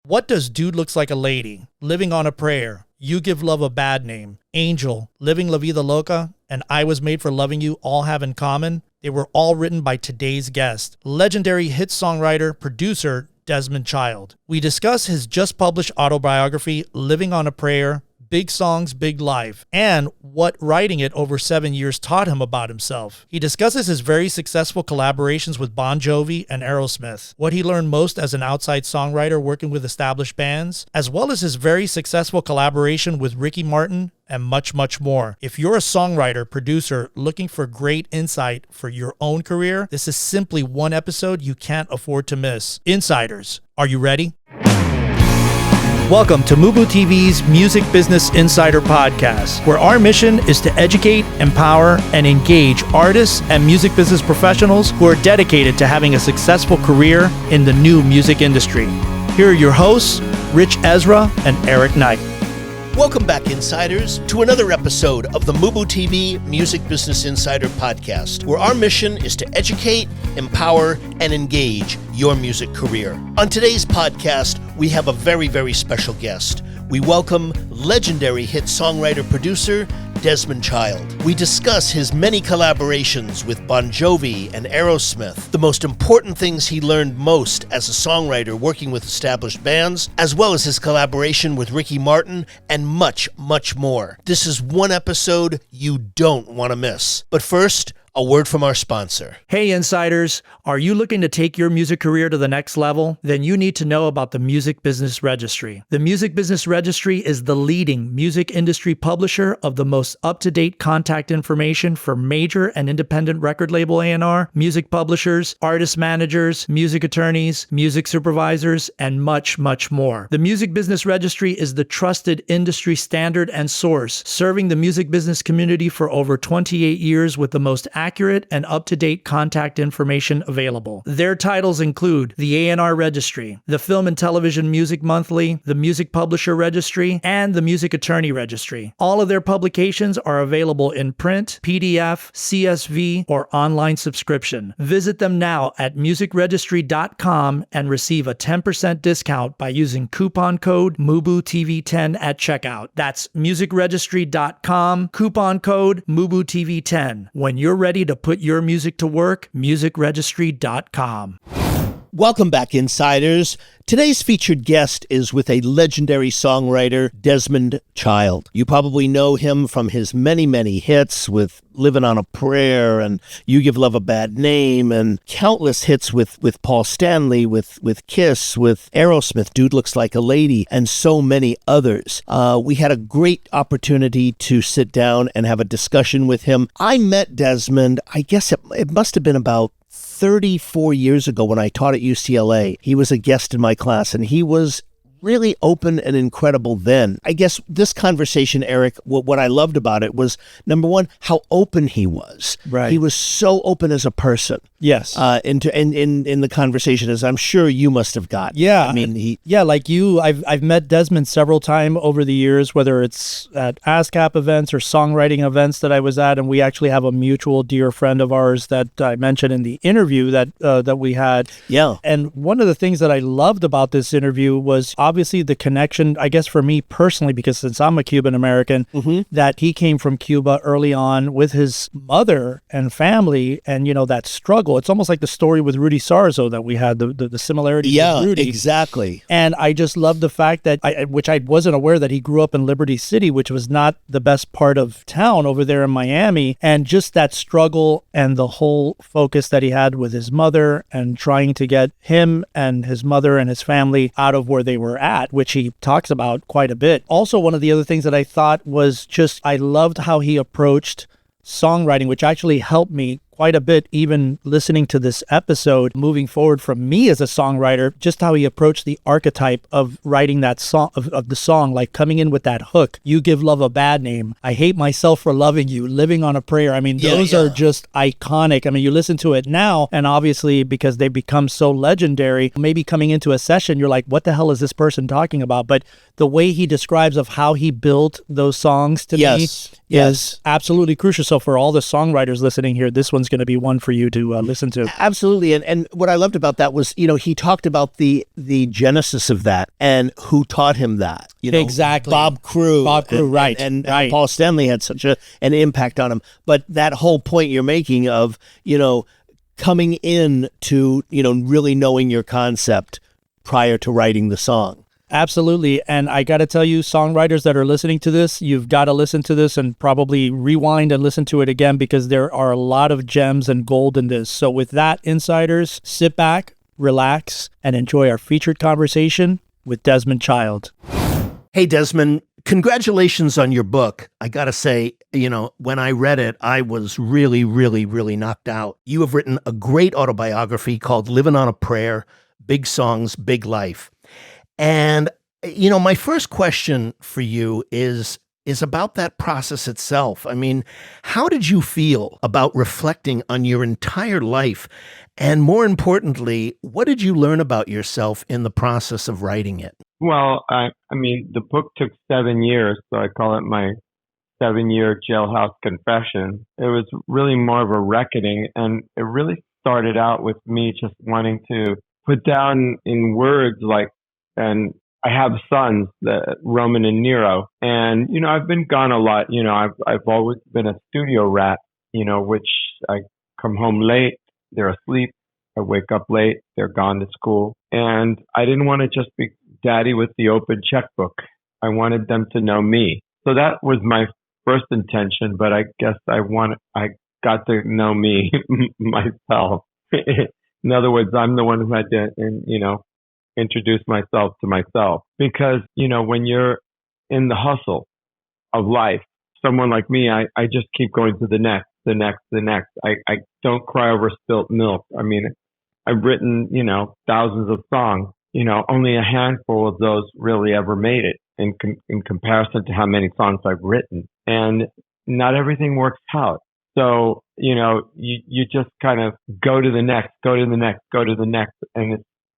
What does Dude Looks Like a Lady, Livin On A Prayer, You Give Love a Bad Name, Angel, Livin La Vida Loca, and I Was Made for Loving You all have in common? They were all written by today's guest, legendary hit songwriter, producer, Desmond Child. We discuss his just published autobiography, Livin On A Prayer, Big Songs, Big Life, and what writing it over 7 years taught him about himself. He discusses his very successful collaborations with Bon Jovi and Aerosmith, what he learned most as an outside songwriter working with established bands, as well as his very successful collaboration with Ricky Martin, and much, much more. If you're a songwriter, producer, looking for great insight for your own career, this is simply one episode you can't afford to miss. Insiders, are you ready? Welcome to MUBUTV's Music Business Insider Podcast, where our mission is to educate, empower, and engage artists and music business professionals who are dedicated to having a successful career in the new music industry. Here are your hosts, Rich Ezra and Eric Knight. Welcome back, Insiders, to another episode of the MUBUTV Music Business Insider Podcast, where our mission is to educate, empower, and engage your music career. On today's podcast, we have a very, very special guest. We welcome legendary hit songwriter-producer Desmond Child. We discuss his many collaborations with Bon Jovi and Aerosmith, the most important things he learned most as a songwriter working with established bands, as well as his collaboration with Ricky Martin, and much, much more. This is one episode you don't want to miss. But first, a word from our sponsor. Hey Insiders, are you looking to take your music career to the next level? Then you need to know about the Music Business Registry. The Music Business Registry is the leading music industry publisher of the most up-to-date contact information for major and independent record label A&R, music publishers, artist managers, music attorneys, music supervisors, and much, much more. The Music Business Registry is the trusted industry standard and source, serving the music business community for over 28 years with the most accurate and up-to-date contact information available. Their titles include the A&R Registry, the Film and Television Music Monthly, the Music Publisher Registry, and the Music Attorney Registry. All of their publications are available in print, PDF, CSV, or online subscription. Visit them now at musicregistry.com and receive a 10% discount by using coupon code MUBUTV10 at checkout. That's musicregistry.com, coupon code MUBUTV10. When you're ready to put your music to work, musicregistry.com. Welcome back, Insiders. Today's featured guest is with a legendary songwriter, Desmond Child. You probably know him from his many, many hits with Livin On A Prayer and You Give Love a Bad Name, and countless hits with Paul Stanley, with Kiss, with Aerosmith, Dude Looks Like a Lady, and so many others. We had a great opportunity to sit down and have a discussion with him. I met Desmond, I guess it must have been about 34 years ago when I taught at UCLA. He was a guest in my class, and he was really open and incredible then. I guess this conversation, Eric, what I loved about it was, number one, how open he was. Right. He was so open as a person. Yes. In the conversation, as I'm sure you must have got. Yeah. I mean, like you, I've met Desmond several times over the years, whether it's at ASCAP events or songwriting events that I was at, and we actually have a mutual dear friend of ours that I mentioned in the interview that we had. Yeah. And one of the things that I loved about this interview was obviously the connection, I guess for me personally, because since I'm a Cuban American, that he came from Cuba early on with his mother and family, and that struggle. It's almost like the story with Rudy Sarzo that we had, the similarities with Rudy. Yeah, exactly. And I just love the fact that, which I wasn't aware that he grew up in Liberty City, which was not the best part of town over there in Miami, and just that struggle and the whole focus that he had with his mother and trying to get him and his mother and his family out of where they were at, which he talks about quite a bit. Also, one of the other things that I thought was just, I loved how he approached songwriting, which actually helped me quite a bit, even listening to this episode, moving forward from me as a songwriter, just how he approached the archetype of writing that song, of the song, like coming in with that hook, You Give Love a Bad Name, I Hate Myself for Loving You, Livin On A Prayer. I mean, those are just iconic. I mean, you listen to it now, and obviously because they become so legendary, maybe coming into a session, you're like, what the hell is this person talking about? But the way he describes of how he built those songs to me is absolutely crucial. So for all the songwriters listening here, this one's is going to be one for you to listen to. Absolutely. And what I loved about that was, he talked about the genesis of that and who taught him that. Exactly. Bob Crewe. Right. And right. Paul Stanley had such an impact on him. But that whole point you're making of, coming in to, really knowing your concept prior to writing the song. Absolutely. And I got to tell you, songwriters that are listening to this, you've got to listen to this and probably rewind and listen to it again, because there are a lot of gems and gold in this. So with that, insiders, sit back, relax, and enjoy our featured conversation with Desmond Child. Hey, Desmond, congratulations on your book. I got to say, when I read it, I was really, really, really knocked out. You have written a great autobiography called Livin On A Prayer, Big Songs, Big Life. And, my first question for you is about that process itself. I mean, how did you feel about reflecting on your entire life? And more importantly, what did you learn about yourself in the process of writing it? Well, I mean, the book took 7 years, so I call it my 7-year jailhouse confession. It was really more of a reckoning, and it really started out with me just wanting to put down in words and I have sons, Roman and Nero, and I've been gone a lot. I've always been a studio rat. Which I come home late, they're asleep. I wake up late, they're gone to school, and I didn't want to just be daddy with the open checkbook. I wanted them to know me. So that was my first intention. But I guess I got to know me myself. In other words, I'm the one who had to, introduce myself to myself, because when you're in the hustle of life, someone like me, I just keep going to the next. I don't cry over spilt milk. I mean, I've written thousands of songs. Only a handful of those really ever made it in comparison to how many songs I've written, and not everything works out. So you just kind of go to the next, and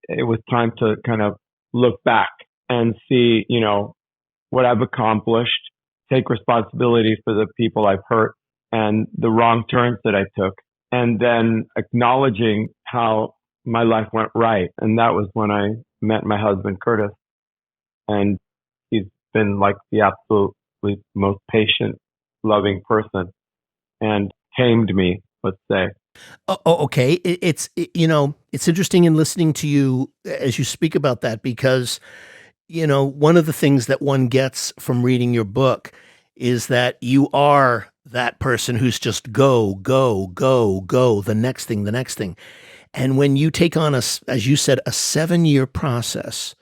it was time to kind of look back and see, what I've accomplished, take responsibility for the people I've hurt and the wrong turns that I took, and then acknowledging how my life went right. And that was when I met my husband, Curtis, and he's been like the absolutely most patient, loving person and tamed me, let's say. Okay. It's interesting in listening to you as you speak about that, because, one of the things that one gets from reading your book is that you are that person who's just go, the next thing. And when you take on as you said, a 7-year process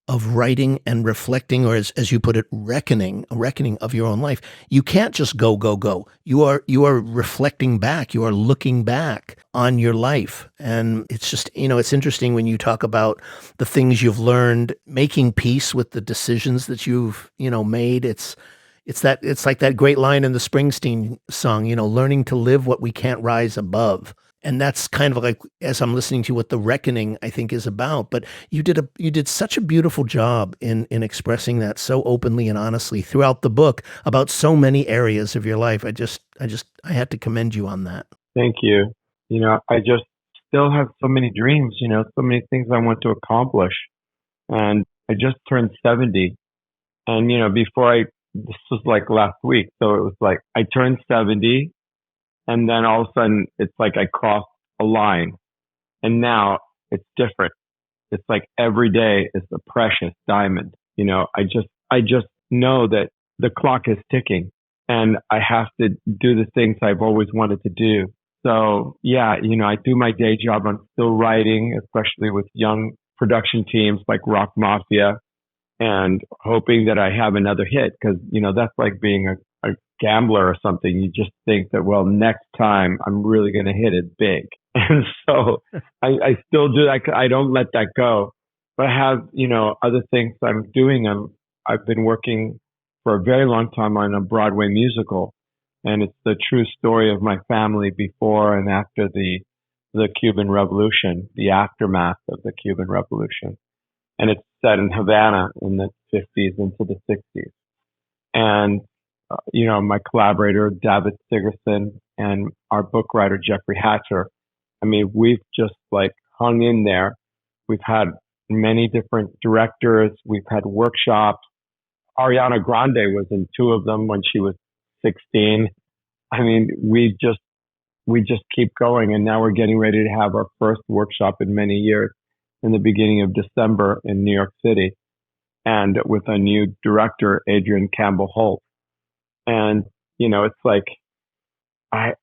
of writing and reflecting, or as you put it, a reckoning of your own life, you can't just go. You are reflecting back. You are looking back on your life. And it's just, it's interesting when you talk about the things you've learned, making peace with the decisions that you've, made. It's like that great line in the Springsteen song, learning to live what we can't rise above. And that's kind of like, as I'm listening to what the reckoning, I think, is about. But you did such a beautiful job in expressing that so openly and honestly throughout the book about so many areas of your life. I had to commend you on that. Thank you. I just still have so many dreams, so many things I want to accomplish. And I just turned 70. And, this was like last week. So it was like I turned 70. And then all of a sudden, it's like I crossed a line. And now it's different. It's like every day is a precious diamond. I just know that the clock is ticking and I have to do the things I've always wanted to do. So yeah, I do my day job. I'm still writing, especially with young production teams like Rock Mafia, and hoping that I have another hit, because, that's like being a gambler or something. You just think that, well, next time I'm really going to hit it big. And so I still do that. I don't let that go. But I have, other things I'm doing. I've been working for a very long time on a Broadway musical, and it's the true story of my family before and after the Cuban Revolution, the aftermath of the Cuban Revolution. And it's set in Havana in the 50s into the 60s. And my collaborator, David Sigerson, and our book writer, Jeffrey Hatcher. I mean, we've just like hung in there. We've had many different directors. We've had workshops. Ariana Grande was in 2 of them when she was 16. I mean, we just keep going. And now we're getting ready to have our first workshop in many years in the beginning of December in New York City, and with a new director, Adrian Campbell Holt. And, it's like, I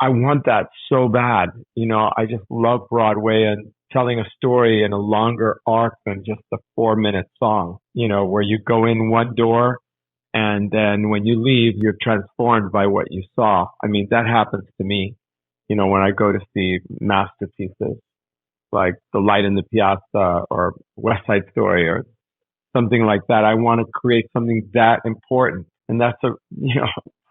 want that so bad. I just love Broadway and telling a story in a longer arc than just a 4-minute song, where you go in one door and then when you leave, you're transformed by what you saw. I mean, that happens to me, when I go to see masterpieces like The Light in the Piazza or West Side Story or something like that. I want to create something that important. And that's a,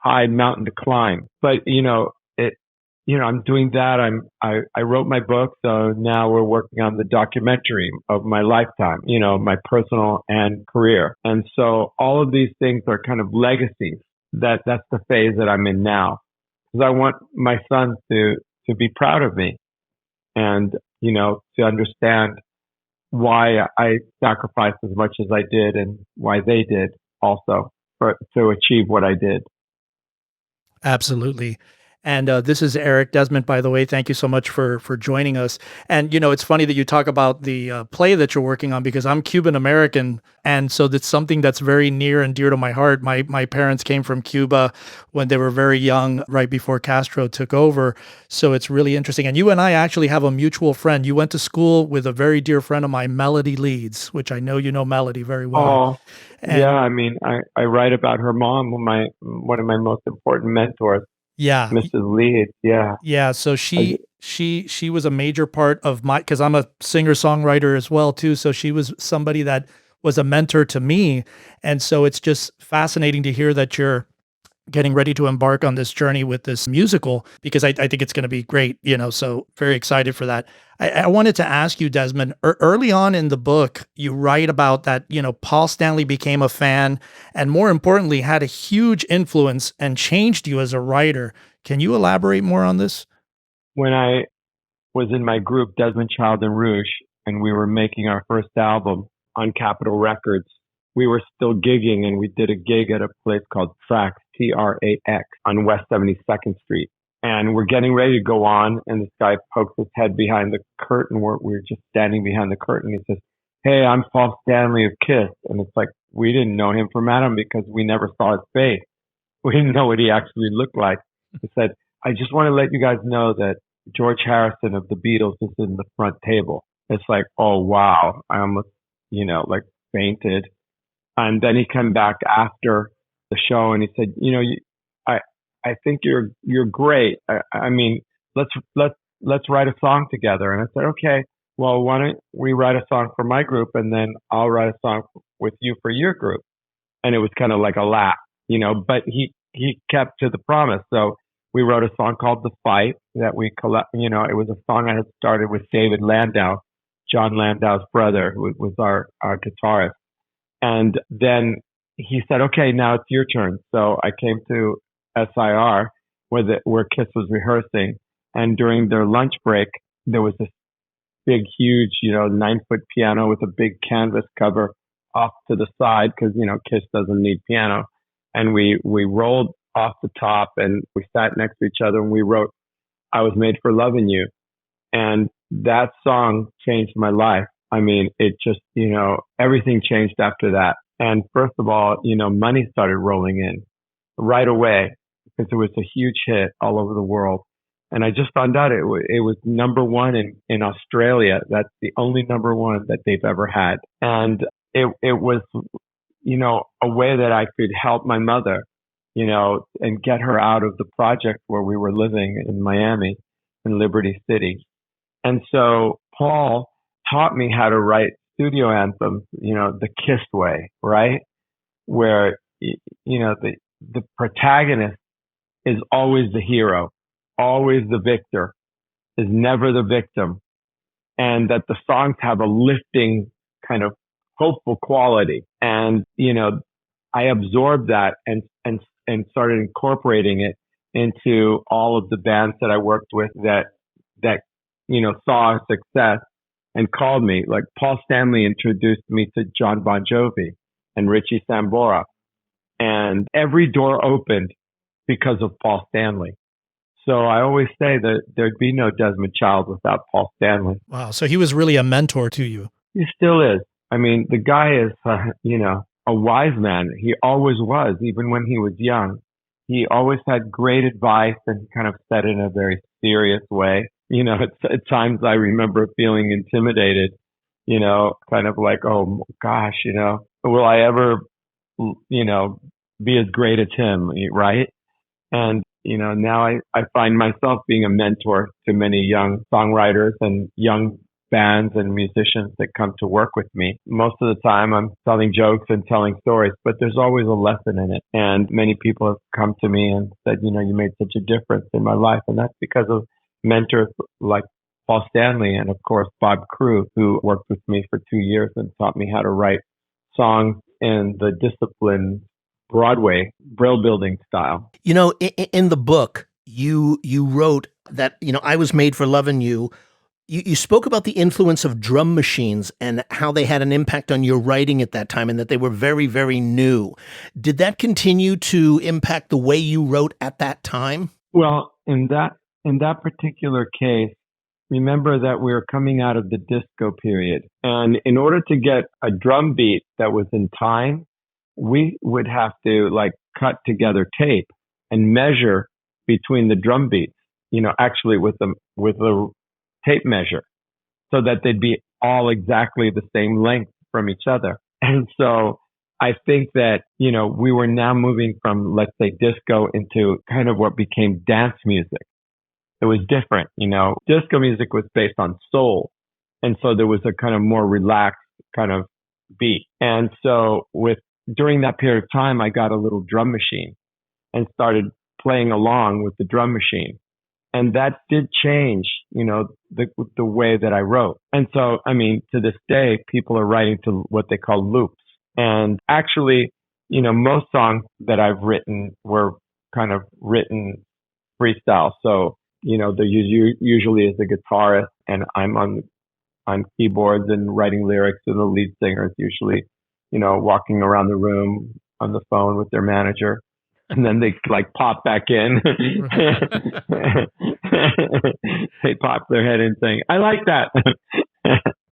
high mountain to climb. But, I'm doing that. I wrote my book. So now we're working on the documentary of my lifetime, my personal and career. And so all of these things are kind of legacies. That's the phase that I'm in now. Because I want my sons to be proud of me and, to understand why I sacrificed as much as I did and why they did also to achieve what I did. Absolutely. And this is Eric Desmond, by the way. Thank you so much for joining us. And, it's funny that you talk about the play that you're working on, because I'm Cuban American. And so that's something that's very near and dear to my heart. My parents came from Cuba when they were very young, right before Castro took over. So it's really interesting. And you and I actually have a mutual friend. You went to school with a very dear friend of mine, Melody Leeds, which I know you know Melody very well. Oh, And yeah. I mean, I write about her mom, one of my most important mentors. yeah, Mrs. Leeds, yeah. yeah. So she was a major part of because I'm a singer-songwriter as well too. So she was somebody that was a mentor to me. And so it's just fascinating to hear that you're getting ready to embark on this journey with this musical, because I think it's going to be great, so very excited for that. I wanted to ask you, Desmond, early on in the book, you write about that, Paul Stanley became a fan and more importantly, had a huge influence and changed you as a writer. Can you elaborate more on this? When I was in my group, Desmond Child and Rouge, and we were making our first album on Capitol Records, we were still gigging, and we did a gig at a place called Trax, Trax, on West 72nd Street. And we're getting ready to go on, and this guy pokes his head behind the curtain. We're just standing behind the curtain. He says, "Hey, I'm Paul Stanley of Kiss." And it's like, we didn't know him from Adam because we never saw his face. We didn't know what he actually looked like. He said, "I just want to let you guys know that George Harrison of the Beatles is in the front table." It's like, oh, wow. I almost, fainted. And then he came back after the show and he said, I think you're great. I mean, let's write a song together. And I said, okay, well, why don't we write a song for my group and then I'll write a song with you for your group. And it was kind of like a laugh, but he kept to the promise. So we wrote a song called The Fight that we collect, it was a song I had started with David Landau, John Landau's brother, who was our guitarist. And then he said, okay, now it's your turn. So I came to SIR where Kiss was rehearsing. And during their lunch break, there was this big, huge, 9-foot piano with a big canvas cover off to the side because, Kiss doesn't need piano. And we rolled off the top and we sat next to each other and we wrote, "I Was Made for Loving You." And that song changed my life. I mean, it just, everything changed after that. And first of all, money started rolling in right away because it was a huge hit all over the world. And I just found out it was number one in Australia. That's the only number one that they've ever had. And it was, a way that I could help my mother, and get her out of the project where we were living in Miami, in Liberty City. And so Paul taught me how to write studio anthems, the Kiss way, right? Where, the protagonist is always the hero, always the victor, is never the victim. And that the songs have a lifting kind of hopeful quality. And, I absorbed that and and started incorporating it into all of the bands that I worked with that saw our success and called me. Like Paul Stanley introduced me to Jon Bon Jovi and Richie Sambora, and every door opened because of Paul Stanley. So I always say that there'd be no Desmond Child without Paul Stanley. Wow. So he was really a mentor to you. He still is. I mean, the guy is, a wise man. He always was, even when he was young. He always had great advice, and he kind of said it in a very serious way. At times I remember feeling intimidated, kind of like, oh gosh, will I ever, be as great as him, right? And, now I find myself being a mentor to many young songwriters and young bands and musicians that come to work with me. Most of the time I'm telling jokes and telling stories, but there's always a lesson in it. And many people have come to me and said, you made such a difference in my life. And that's because of mentors like Paul Stanley and, of course, Bob Crewe, who worked with me for 2 years and taught me how to write songs in the disciplined Broadway brill building style. In the book, you wrote that, I was made for loving you. You spoke about the influence of drum machines and how they had an impact on your writing at that time and that they were very, very new. Did that continue to impact the way you wrote at that time? Well, in that particular case, remember that we were coming out of the disco period. And in order to get a drum beat that was in time, we would have to cut together tape and measure between the drum beats, actually with the tape measure, so that they'd be all exactly the same length from each other. And so I think that, we were now moving from, let's say, disco into kind of what became dance music. It was different, disco music was based on soul. And so there was a kind of more relaxed kind of beat. And so during that period of time, I got a little drum machine and started playing along with the drum machine. And that did change, the way that I wrote. And so, to this day, people are writing to what they call loops. And actually, most songs that I've written were kind of written freestyle. So, there usually is a guitarist and I'm on keyboards and writing lyrics, and the lead singer is usually, walking around the room on the phone with their manager. And then they pop back in. They pop their head in saying, I like that.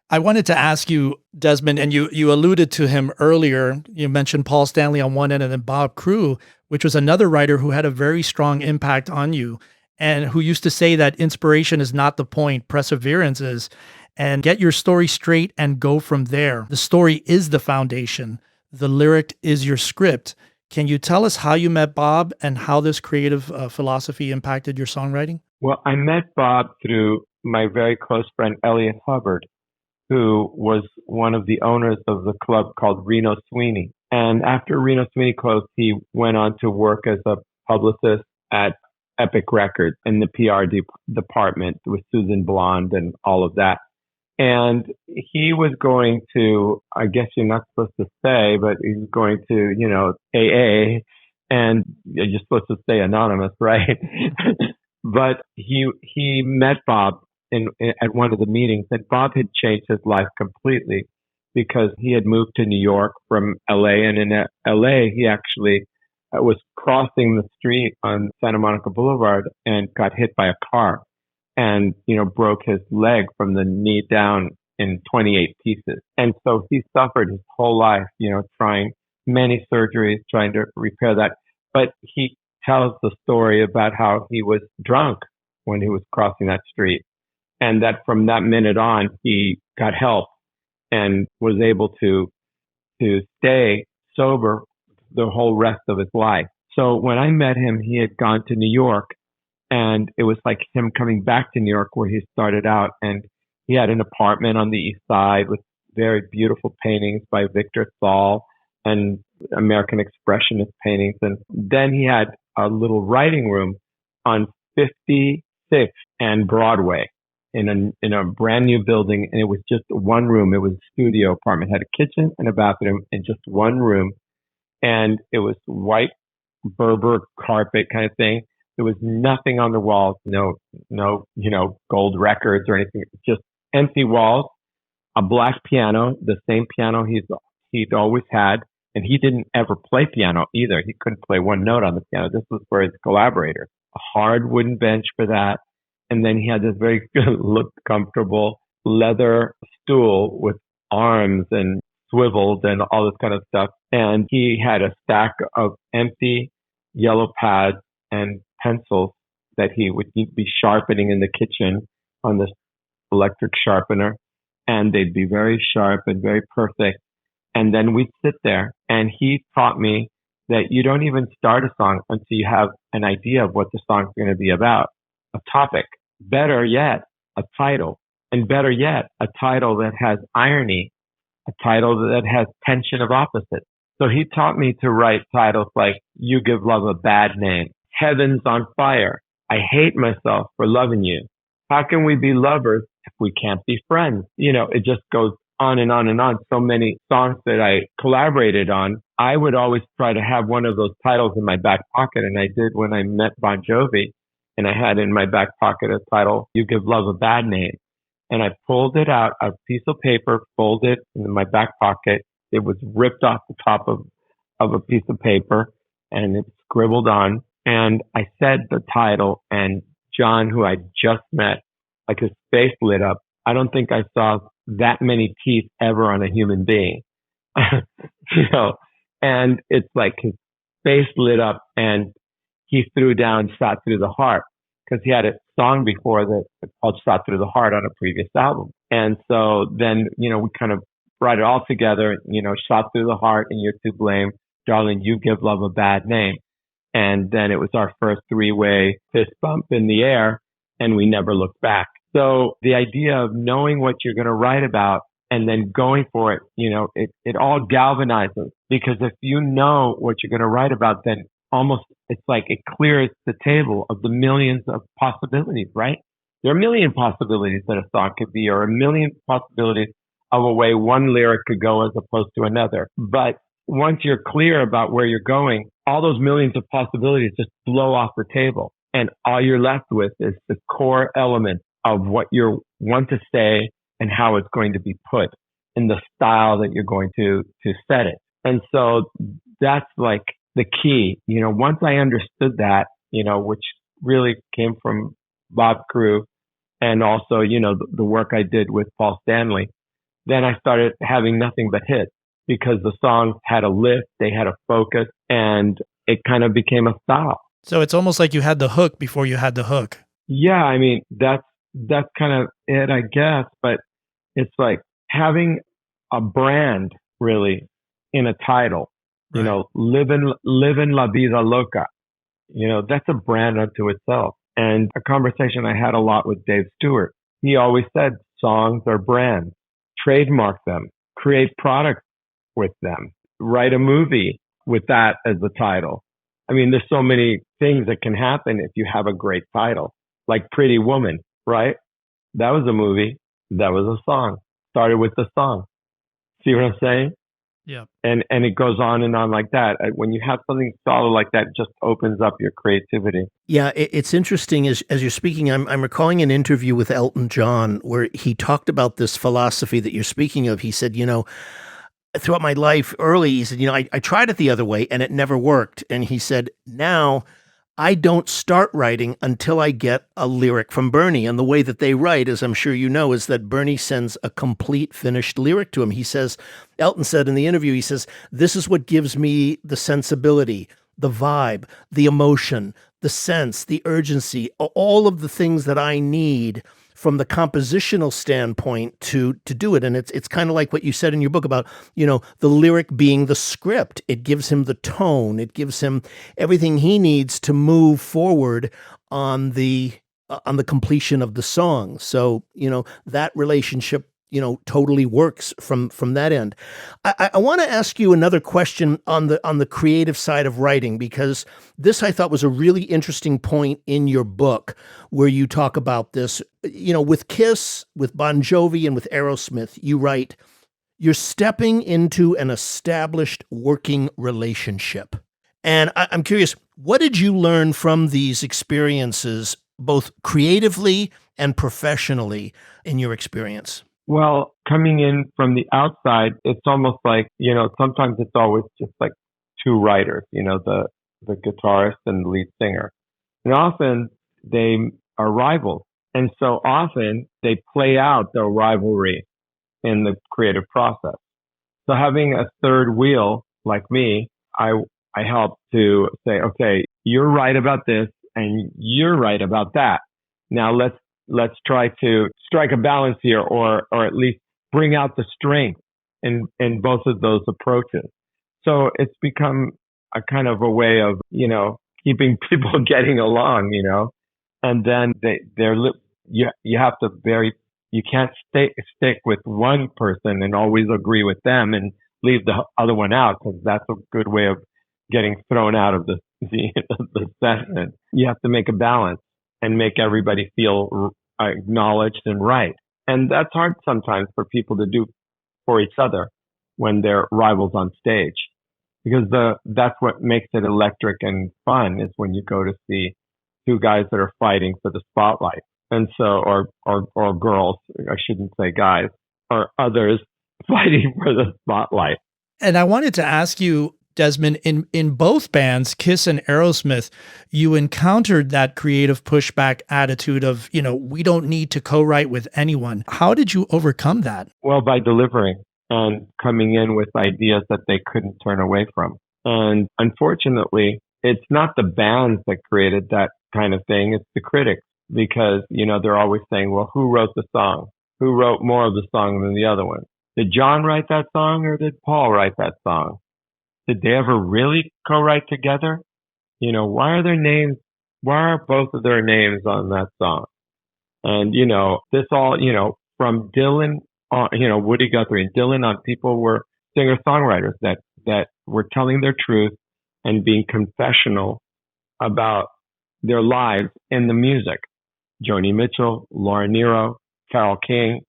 I wanted to ask you, Desmond, and you alluded to him earlier. You mentioned Paul Stanley on one end and then Bob Crewe, which was another writer who had a very strong impact on you and who used to say that inspiration is not the point, perseverance is, and get your story straight and go from there. The story is the foundation. The lyric is your script. Can you tell us how you met Bob and how this creative philosophy impacted your songwriting? Well, I met Bob through my very close friend, Elliot Hubbard, who was one of the owners of the club called Reno Sweeney. And after Reno Sweeney closed, he went on to work as a publicist at Epic Records in the PR department with Susan Blonde and all of that. And he was going to, I guess you're not supposed to say, but he was going to, AA, and you're supposed to stay anonymous, right? But he met Bob at one of the meetings, and Bob had changed his life completely because he had moved to New York from LA, and in LA, he actually was crossing the street on Santa Monica Boulevard and got hit by a car. And, broke his leg from the knee down in 28 pieces. And so he suffered his whole life, trying many surgeries, trying to repair that. But he tells the story about how he was drunk when he was crossing that street. And that from that minute on, he got help and was able to stay sober the whole rest of his life. So when I met him, he had gone to New York. And it was like him coming back to New York where he started out. And he had an apartment on the East Side with very beautiful paintings by Victor Saul and American Expressionist paintings. And then he had a little writing room on 56th and Broadway in a brand new building. And it was just one room. It was a studio apartment. It had a kitchen and a bathroom in just one room. And it was white Berber carpet kind of thing. There was nothing on the walls, no, gold records or anything, just empty walls, a black piano, the same piano he'd always had. And he didn't ever play piano either. He couldn't play one note on the piano. This was for his collaborators. A hard wooden bench for that. And then he had this very looked comfortable leather stool with arms and swivels and all this kind of stuff. And he had a stack of empty yellow pads and pencils that he would be sharpening in the kitchen on this electric sharpener. And they'd be very sharp and very perfect. And then we'd sit there, and he taught me that you don't even start a song until you have an idea of what the song's going to be about, a topic. Better yet, a title. And better yet, a title that has irony, a title that has tension of opposites. So he taught me to write titles like You Give Love a Bad Name, Heaven's on Fire, I Hate Myself for Loving You. How can we be lovers if we can't be friends? It just goes on and on and on. So many songs that I collaborated on, I would always try to have one of those titles in my back pocket. And I did when I met Bon Jovi, and I had in my back pocket a title, You Give Love a Bad Name. And I pulled it out, a piece of paper, folded in my back pocket. It was ripped off the top of a piece of paper, and it's scribbled on. And I said the title, and John, who I just met, like his face lit up. I don't think I saw that many teeth ever on a human being, and it's like his face lit up, and he threw down Shot Through the Heart, because he had a song before that called Shot Through the Heart on a previous album. And so then, we kind of brought it all together, Shot Through the Heart and You're to Blame, Darling, You Give Love a Bad Name. And then it was our first three-way fist bump in the air, and we never looked back. So the idea of knowing what you're going to write about and then going for it, it all galvanizes, because if you know what you're going to write about, then almost it's like it clears the table of the millions of possibilities, right? There are a million possibilities that a song could be, or a million possibilities of a way one lyric could go as opposed to another. But once you're clear about where you're going, all those millions of possibilities just blow off the table. And all you're left with is the core element of what you want to say and how it's going to be put in the style that you're going to set it. And so that's like the key. Once I understood that, which really came from Bob Crewe and also, the work I did with Paul Stanley, then I started having nothing but hits, because the songs had a lift, they had a focus, and it kind of became a style. So it's almost like you had the hook before you had the hook. Yeah, I mean, that's kind of it, I guess. But it's like having a brand really in a title. Right. Livin La Vida Loca. That's a brand unto itself. And a conversation I had a lot with Dave Stewart. He always said songs are brands. Trademark them. Create products with them. Write a movie with that as the title. I mean, there's so many things that can happen if you have a great title, like Pretty Woman, right? That was a movie. That was a song. Started with the song. See what I'm saying? Yeah. And it goes on and on like that. When you have something solid like that, it just opens up your creativity. Yeah, it's interesting as you're speaking. I'm recalling an interview with Elton John where he talked about this philosophy that you're speaking of. He said, throughout my life early, he said, I tried it the other way and it never worked. And he said, now I don't start writing until I get a lyric from Bernie. And the way that they write, as I'm sure you know, is that Bernie sends a complete finished lyric to him. He says, Elton said in the interview, he says, this is what gives me the sensibility, the vibe, the emotion, the sense, the urgency, all of the things that I need from the compositional standpoint to do it. And it's kind of like what you said in your book about, the lyric being the script. It gives him the tone. It gives him everything he needs to move forward on the completion of the song. So, that relationship, totally works from that end. I want to ask you another question on the creative side of writing, because this I thought was a really interesting point in your book where you talk about this. With Kiss, with Bon Jovi, and with Aerosmith, you write, you're stepping into an established working relationship. And I'm curious, what did you learn from these experiences, both creatively and professionally, in your experience? Well, coming in from the outside, it's almost like, sometimes it's always just like two writers, the guitarist and the lead singer. And often they are rivals. And so often they play out their rivalry in the creative process. So having a third wheel like me, I help to say, okay, you're right about this and you're right about that. Now let's try to strike a balance here, or at least bring out the strength in both of those approaches. So it's become a kind of a way of, keeping people getting along, and then you have to you can't stick with one person and always agree with them and leave the other one out, because that's a good way of getting thrown out of the session. You have to make a balance and make everybody feel acknowledged and right. And that's hard sometimes for people to do for each other when they're rivals on stage, because that's what makes it electric and fun, is when you go to see two guys that are fighting for the spotlight. And so, or girls, I shouldn't say guys, or others fighting for the spotlight. And I wanted to ask you, Desmond, in both bands, Kiss and Aerosmith, you encountered that creative pushback attitude of, we don't need to co-write with anyone. How did you overcome that? Well, by delivering and coming in with ideas that they couldn't turn away from. And unfortunately, it's not the bands that created that kind of thing, it's the critics. Because, they're always saying, well, who wrote the song? Who wrote more of the song than the other one? Did John write that song, or did Paul write that song? Did they ever really co-write together? Why are both of their names on that song? And, this all, from Dylan, Woody Guthrie and Dylan on, people were singer-songwriters that were telling their truth and being confessional about their lives in the music. Joni Mitchell, Laura Nyro, Carole King,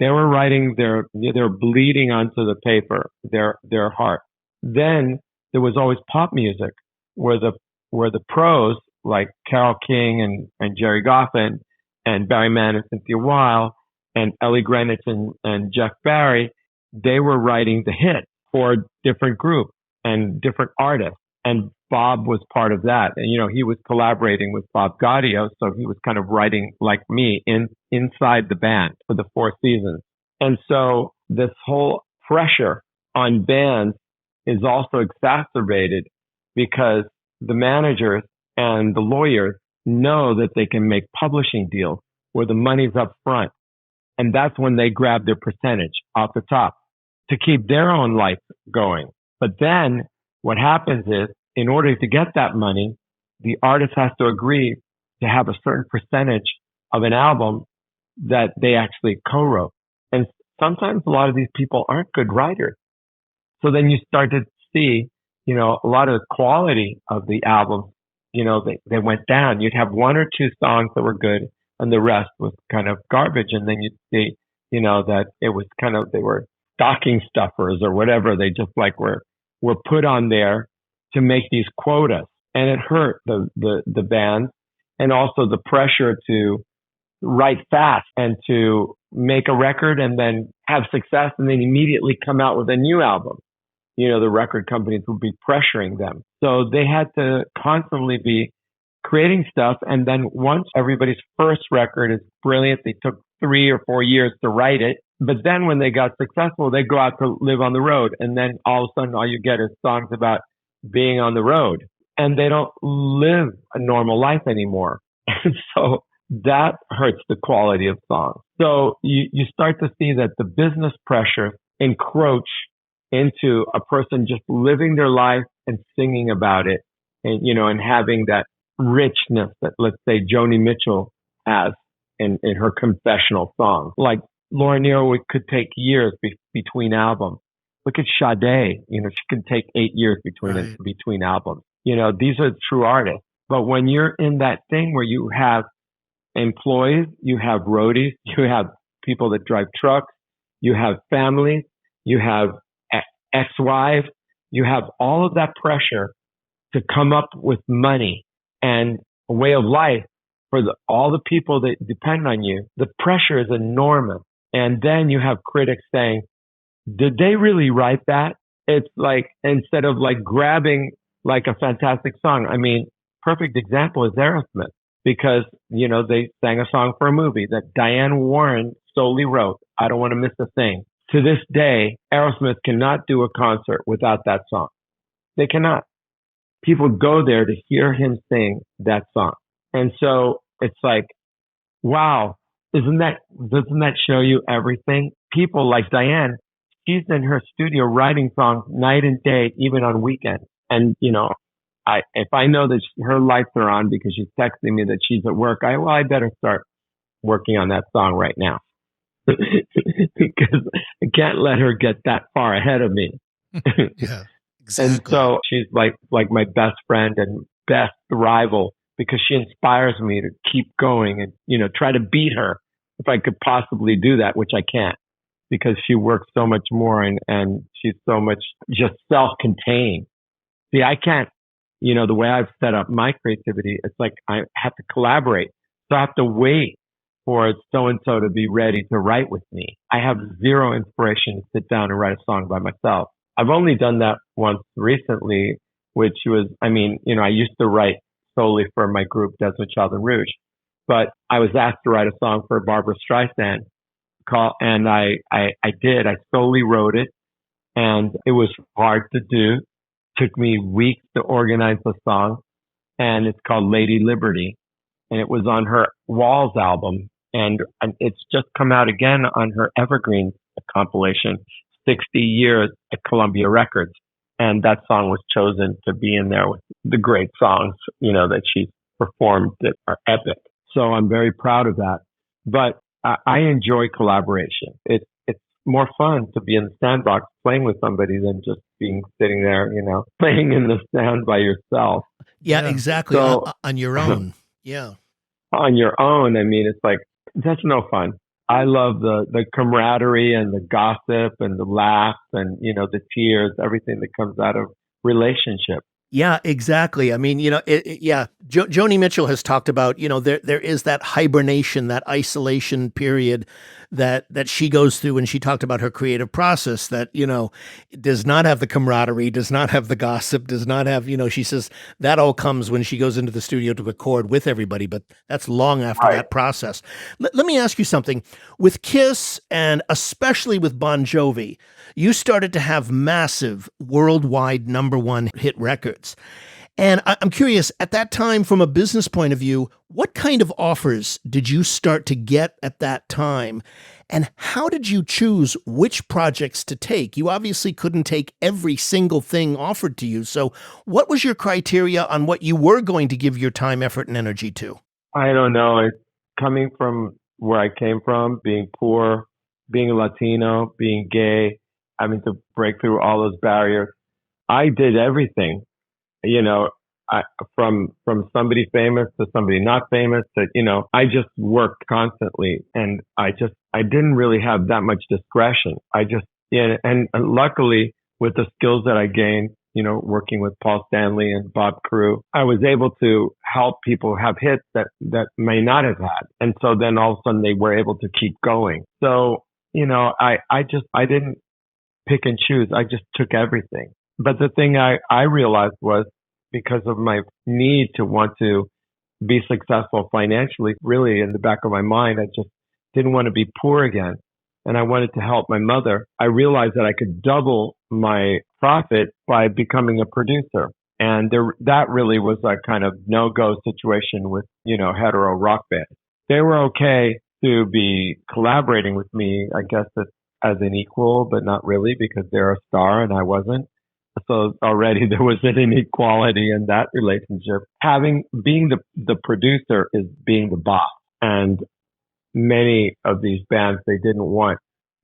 they were writing they're bleeding onto the paper, their heart. Then there was always pop music where the pros like Carole King and Jerry Goffin and Barry Mann and Cynthia Weil and Ellie Greenwich and Jeff Barry, they were writing the hit for different groups and different artists. And Bob was part of that. And, he was collaborating with Bob Gaudio. So he was kind of writing like me inside the band for the 4 seasons. And so this whole pressure on bands is also exacerbated because the managers and the lawyers know that they can make publishing deals where the money's up front. And that's when they grab their percentage off the top to keep their own life going. But then what happens is, in order to get that money, the artist has to agree to have a certain percentage of an album that they actually co-wrote. And sometimes a lot of these people aren't good writers. So then you start to see, a lot of the quality of the album, they went down. You'd have 1 or 2 songs that were good and the rest was kind of garbage. And then you'd see, that it was kind of, they were stocking stuffers or whatever. They just were put on there to make these quotas, and it hurt the band, and also the pressure to write fast and to make a record and then have success and then immediately come out with a new album. The record companies would be pressuring them. So they had to constantly be creating stuff. And then once everybody's first record is brilliant, they took 3 or 4 years to write it. But then when they got successful, they go out to live on the road. And then all of a sudden, all you get is songs about being on the road. And they don't live a normal life anymore. And so that hurts the quality of songs. So you start to see that the business pressures encroach into a person just living their life and singing about it, and and having that richness that, let's say, Joni Mitchell has in her confessional songs. Like Laura Nyro could take years between albums. Look at Sade. She could take 8 years between albums. These are true artists. But when you're in that thing where you have employees, you have roadies, you have people that drive trucks, you have families, you have ex-wives, you have all of that pressure to come up with money and a way of life for all the people that depend on you, the pressure is enormous. And then you have critics saying, did they really write that? It's like, instead of like grabbing like a fantastic song. I mean, perfect example is Aerosmith, because, they sang a song for a movie that Diane Warren solely wrote. I don't want to miss a thing. To this day, Aerosmith cannot do a concert without that song. They cannot. People go there to hear him sing that song. And so it's like, wow, doesn't that show you everything? People like Diane, she's in her studio writing songs night and day, even on weekends. And, if I know that her lights are on because she's texting me that she's at work, I better start working on that song right now. Because I can't let her get that far ahead of me. Yeah, exactly. And so she's like my best friend and best rival, because she inspires me to keep going and, try to beat her if I could possibly do that, which I can't, because she works so much more and she's so much just self-contained. See, I can't, the way I've set up my creativity, it's like I have to collaborate. So I have to wait for so-and-so to be ready to write with me. I have zero inspiration to sit down and write a song by myself. I've only done that once recently, which was, I used to write solely for my group, Desmond Child and Rouge, but I was asked to write a song for Barbara Streisand, and I did. I solely wrote it, and it was hard to do. Took me weeks to organize the song, and it's called Lady Liberty, and it was on her Walls album, and it's just come out again on her Evergreen compilation, 60 Years at Columbia Records, and that song was chosen to be in there with the great songs, that she's performed that are epic. So I'm very proud of that, but I enjoy collaboration. It's more fun to be in the sandbox playing with somebody than just sitting there, playing in the sand by yourself. Yeah, exactly. So, on your own. Yeah. On your own, it's like, that's no fun. I love the camaraderie and the gossip and the laughs and, the tears, everything that comes out of relationship. Yeah, exactly. Joni Mitchell has talked about, there is that hibernation, that isolation period that she goes through, and she talked about her creative process that, does not have the camaraderie, does not have the gossip, does not have, she says that all comes when she goes into the studio to record with everybody, but that's long after that process. Let me ask you something. With Kiss, and especially with Bon Jovi, you started to have massive worldwide #1 hit records. And I'm curious, at that time, from a business point of view, what kind of offers did you start to get at that time? And how did you choose which projects to take? You obviously couldn't take every single thing offered to you. So what was your criteria on what you were going to give your time, effort, and energy to? I don't know. It's coming from where I came from, being poor, being Latino, being gay, having to break through all those barriers. I did everything. From somebody famous to somebody not famous to, I just worked constantly, and I didn't really have that much discretion. And luckily with the skills that I gained, working with Paul Stanley and Bob Crewe, I was able to help people have hits that may not have had. And so then all of a sudden they were able to keep going. So, I didn't pick and choose. I just took everything. But the thing I realized was, because of my need to want to be successful financially, really in the back of my mind, I just didn't want to be poor again. And I wanted to help my mother. I realized that I could double my profit by becoming a producer. And that really was a kind of no-go situation with, hetero rock bands. They were okay to be collaborating with me, I guess, as an equal, but not really, because they're a star and I wasn't. So already there was an inequality in that relationship. Being the producer is being the boss. And many of these bands, they didn't want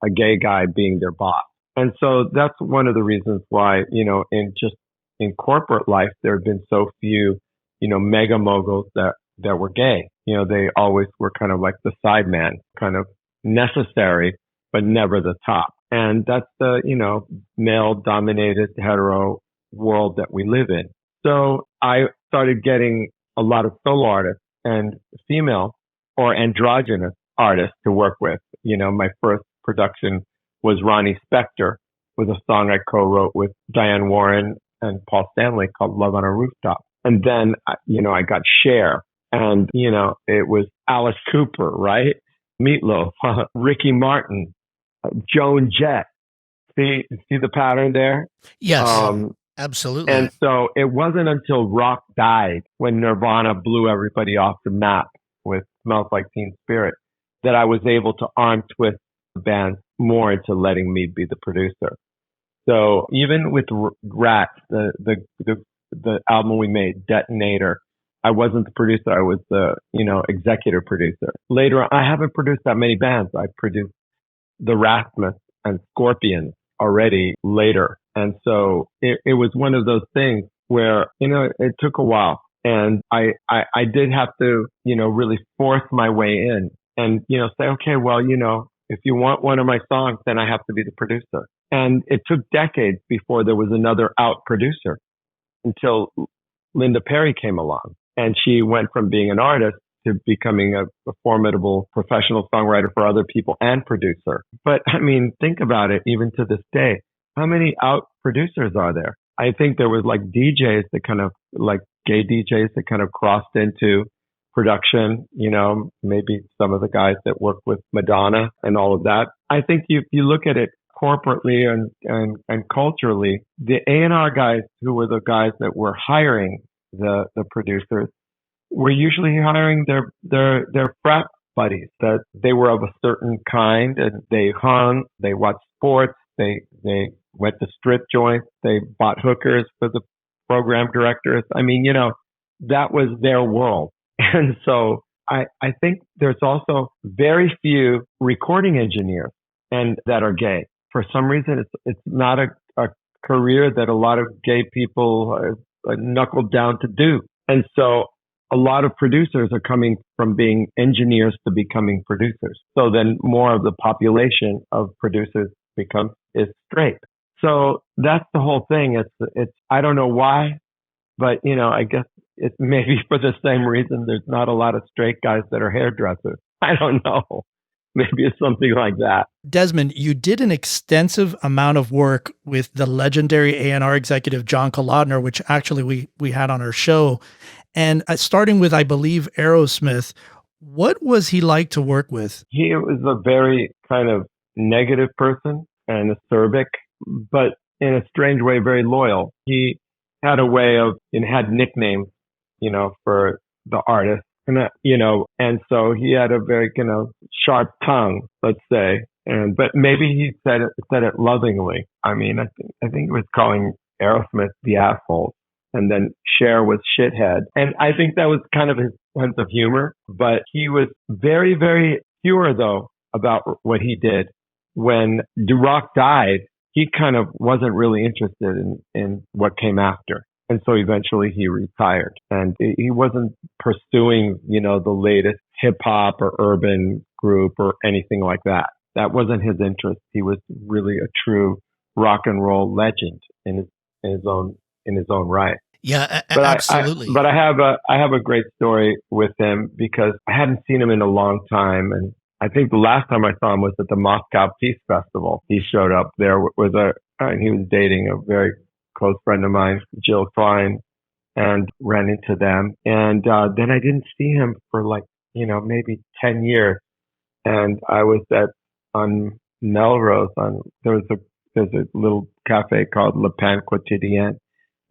a gay guy being their boss. And so that's one of the reasons why, in corporate life, there have been so few, mega moguls that were gay. They always were kind of like the sideman, kind of necessary, but never the top. And that's the, male dominated hetero world that we live in. So I started getting a lot of solo artists and female or androgynous artists to work with. My first production was Ronnie Spector with a song I co-wrote with Diane Warren and Paul Stanley called Love on a Rooftop. And then, I got Cher, and, it was Alice Cooper, right? Meatloaf, Ricky Martin, Joan Jett. See the pattern there? Yes, absolutely. And so it wasn't until rock died, when Nirvana blew everybody off the map with Smells Like Teen Spirit, that I was able to arm twist the band more into letting me be the producer. So even with Rats, the album we made, Detonator, I wasn't the producer. I was the, executive producer. Later on, I haven't produced that many bands. I produced the Rasmus and Scorpions already later. And so it was one of those things where, it took a while. And I did have to, really force my way in and, say, okay, well, if you want one of my songs, then I have to be the producer. And it took decades before there was another out producer until Linda Perry came along. And she went from being an artist to becoming a formidable professional songwriter for other people and producer. But I mean, think about it, even to this day, how many out producers are there? I think there was like DJs that kind of like gay DJs that kind of crossed into production, maybe some of the guys that work with Madonna and all of that. I think if you look at it corporately and culturally, the A&R guys who were the guys that were hiring the producers were usually hiring their frat buddies, that they were of a certain kind and they hung, they watched sports, they went to strip joints, they bought hookers for the program directors. I mean, that was their world. And so I think there's also very few recording engineers and that are gay. For some reason, it's not a career that a lot of gay people are knuckled down to do. And so a lot of producers are coming from being engineers to becoming producers. So then more of the population of producers is straight. So that's the whole thing. It's I don't know why, but I guess it's maybe for the same reason there's not a lot of straight guys that are hairdressers. I don't know. Maybe it's something like that. Desmond, you did an extensive amount of work with the legendary A&R executive John Kalodner, which actually we had on our show. And starting with, I believe, Aerosmith, what was he like to work with? He was a very kind of negative person and acerbic, but in a strange way, very loyal. He had a way of, and had nicknames, for the artists. And so he had a very, sharp tongue, let's say. But maybe he said it lovingly. I mean, I think he was calling Aerosmith the assholes. And then Cher was shithead. And I think that was kind of his sense of humor. But he was very, very pure, though, about what he did. When Rock died, he kind of wasn't really interested in what came after. And so eventually he retired. And he wasn't pursuing, the latest hip hop or urban group or anything like that. That wasn't his interest. He was really a true rock and roll legend in his own right. Yeah, absolutely. But I have a great story with him because I hadn't seen him in a long time. And I think the last time I saw him was at the Moscow Peace Festival. He showed up there and he was dating a very close friend of mine, Jill Klein, and ran into them. And then I didn't see him for maybe 10 years. And I was on Melrose there's a little cafe called Le Pain Quotidien,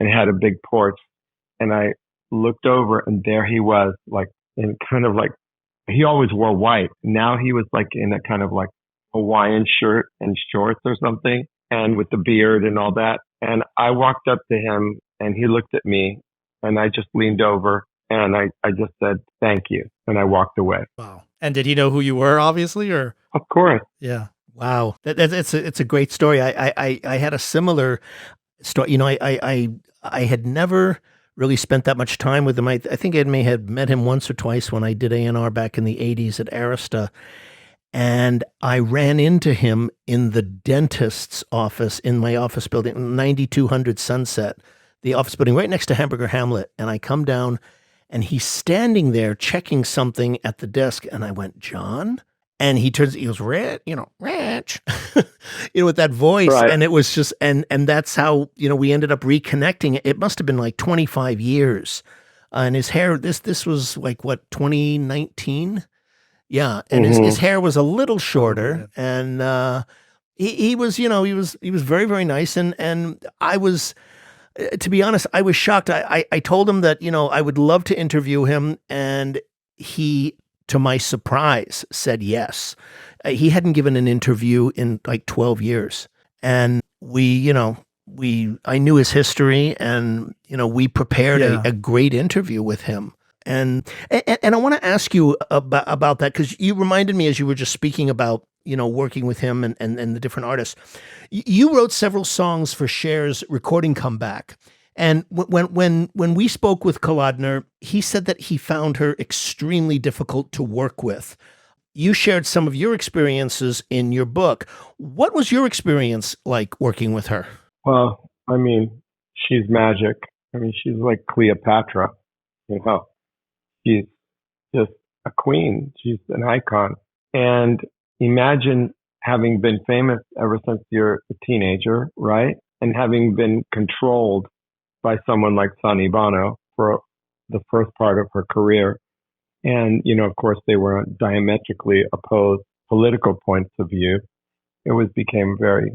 and it had a big porch. And I looked over and there he was, he always wore white. Now he was in a kind of Hawaiian shirt and shorts or something, and with the beard and all that. And I walked up to him and he looked at me and I just leaned over and I just said, thank you. And I walked away. Wow. And did he know who you were, obviously, or? Of course. Yeah. Wow. It's a great story. I had a similar story. I had never really spent that much time with him. I think I may have met him once or twice when I did A&R back in the 80s at Arista. And I ran into him in the dentist's office in my office building, 9200 Sunset, the office building right next to Hamburger Hamlet. And I come down and he's standing there checking something at the desk. And I went, John? And he goes, Rich, Rich, with that voice. Right. And it was just, and that's how, we ended up reconnecting. It must have been like 25 years. And his hair, this was like, what, 2019? Yeah. And his hair was a little shorter. And he was, he was very, very nice. And I was, to be honest, I was shocked. I told him that, I would love to interview him. And he, to my surprise, said yes. He hadn't given an interview in like 12 years. And I knew his history, and, we prepared a great interview with him. And I want to ask you about that, because you reminded me as you were just speaking about, working with him and the different artists. You wrote several songs for Cher's recording comeback. And when we spoke with Kalodner, he said that he found her extremely difficult to work with. You shared some of your experiences in your book. What was your experience like working with her? Well, I mean, she's magic. I mean, she's like Cleopatra. She's just a queen. She's an icon. And imagine having been famous ever since you're a teenager, right? And having been controlled by someone like Sonny Bono for the first part of her career. And, of course, they were on diametrically opposed political points of view. It became very,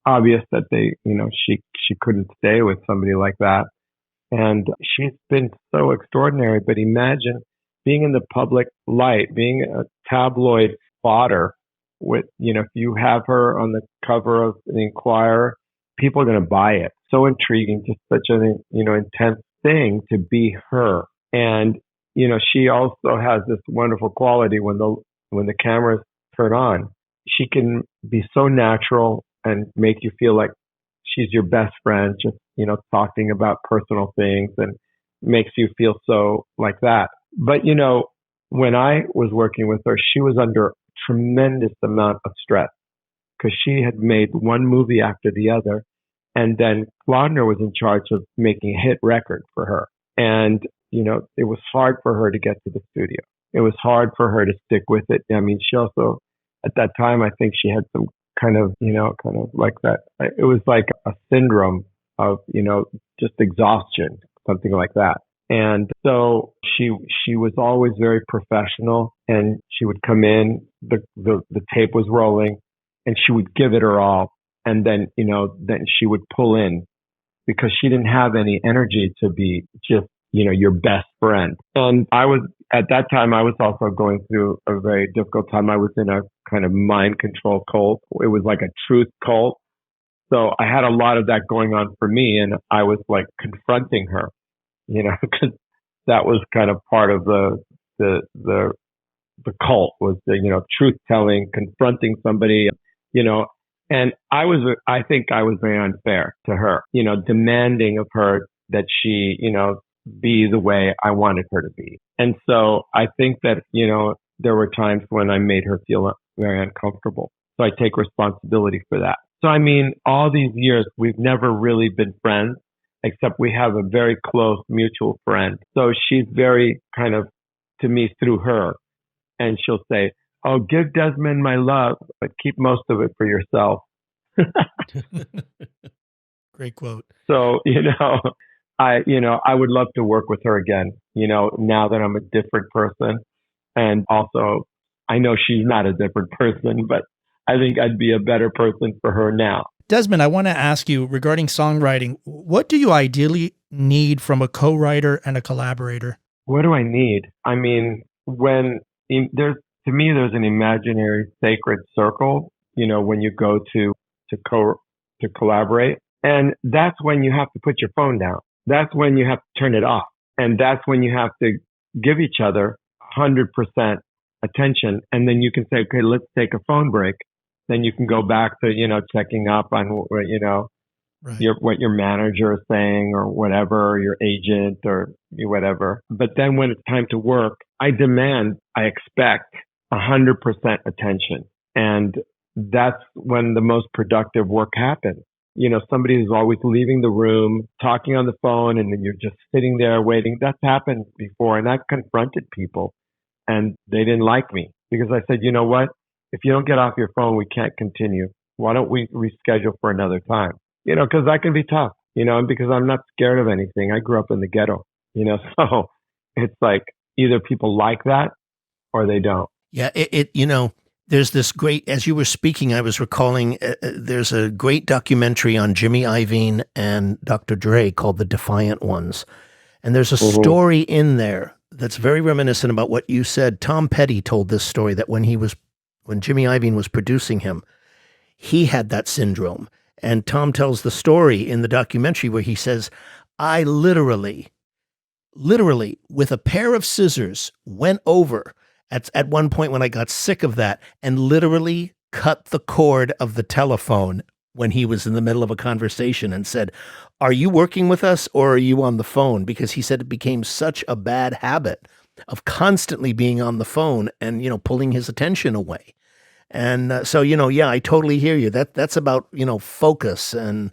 obvious that she couldn't stay with somebody like that. And she's been so extraordinary. But imagine being in the public light, being a tabloid fodder with, if you have her on the cover of the Inquirer, people are going to buy it. So intriguing, just such an, intense thing to be her. And, she also has this wonderful quality when the cameras turn on, she can be so natural and make you feel like she's your best friend, just, talking about personal things, and makes you feel so like that. But, when I was working with her, she was under a tremendous amount of stress because she had made one movie after the other. And then Kalodner was in charge of making a hit record for her. And, it was hard for her to get to the studio. It was hard for her to stick with it. I mean, she also, at that time, I think she had some kind of like that. It was like a syndrome of, just exhaustion, something like that. And so she was always very professional, and she would come in, the tape was rolling, and she would give it her all. And then, then she would pull in because she didn't have any energy to be just, your best friend. And at that time, I was also going through a very difficult time. I was in a kind of mind control cult. It was like a truth cult. So I had a lot of that going on for me, and I was like confronting her, because that was kind of part of the cult was the, truth telling, confronting somebody, and I think I was very unfair to her, demanding of her that she, be the way I wanted her to be. And so I think that, there were times when I made her feel very uncomfortable. So I take responsibility for that. So, I mean, all these years, we've never really been friends, except we have a very close mutual friend. So she's very kind of to me through her. And she'll say, oh, give Desmond my love, but keep most of it for yourself. Great quote. So, I would love to work with her again, now that I'm a different person. And also, I know she's not a different person, but I think I'd be a better person for her now. Desmond, I want to ask you regarding songwriting, what do you ideally need from a co-writer and a collaborator? What do I need? I mean, there's an imaginary sacred circle, when you go to collaborate. And that's when you have to put your phone down. That's when you have to turn it off. And that's when you have to give each other 100% attention. And then you can say, okay, let's take a phone break. Then you can go back to, checking up on, right. What your manager is saying or whatever, or your agent or whatever. But then when it's time to work, I expect 100% attention. And that's when the most productive work happens. somebody who's always leaving the room, talking on the phone, and then you're just sitting there waiting. That's happened before. And I've confronted people and they didn't like me because I said, you know what? If you don't get off your phone, we can't continue. Why don't we reschedule for another time? Because I can be tough, and because I'm not scared of anything. I grew up in the ghetto, so it's like either people like that or they don't. Yeah, there's this great, as you were speaking, I was recalling, there's a great documentary on Jimmy Iovine and Dr. Dre called The Defiant Ones. And there's a story in there that's very reminiscent about what you said. Tom Petty told this story that when Jimmy Iovine was producing him, he had that syndrome. And Tom tells the story in the documentary where he says, I literally, with a pair of scissors, went over at one point when I got sick of that and literally cut the cord of the telephone when he was in the middle of a conversation and said, are you working with us or are you on the phone? Because he said it became such a bad habit of constantly being on the phone and, pulling his attention away. And so, I totally hear you. That's about, focus and,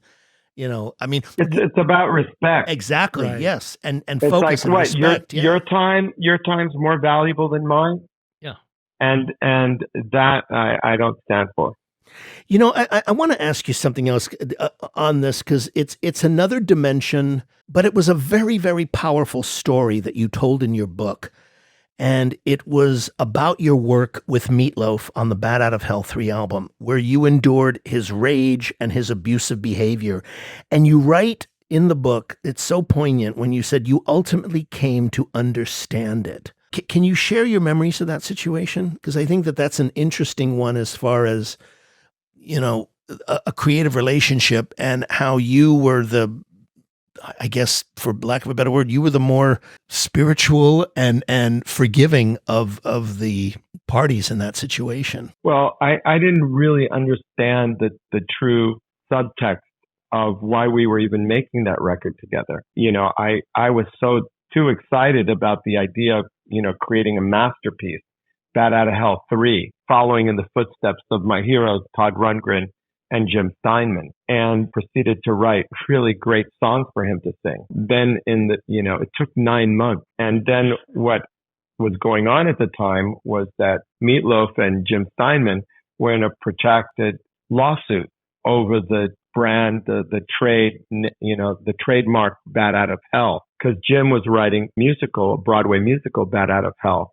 it's about respect. Exactly. Right. Yes. And it's focus like, and what, respect. Your time's more valuable than mine. Yeah. And that I don't stand for. I want to ask you something else on this because it's another dimension, but it was a very, very powerful story that you told in your book. And it was about your work with Meatloaf on the Bat Out of Hell 3 album, where you endured his rage and his abusive behavior. And you write in the book, it's so poignant when you said you ultimately came to understand it. Can you share your memories of that situation? Because I think that's an interesting one as far as, a creative relationship and how you were I guess, for lack of a better word, you were the more spiritual and forgiving of the parties in that situation. Well, I didn't really understand the true subtext of why we were even making that record together. I was too excited about the idea of, creating a masterpiece, Bat Out of Hell 3, following in the footsteps of my heroes, Todd Rundgren and Jim Steinman, and proceeded to write really great songs for him to sing. Then it took 9 months. And then what was going on at the time was that Meatloaf and Jim Steinman were in a protracted lawsuit over the brand, the trademark Bat Out of Hell, because Jim was writing a Broadway musical, Bat Out of Hell.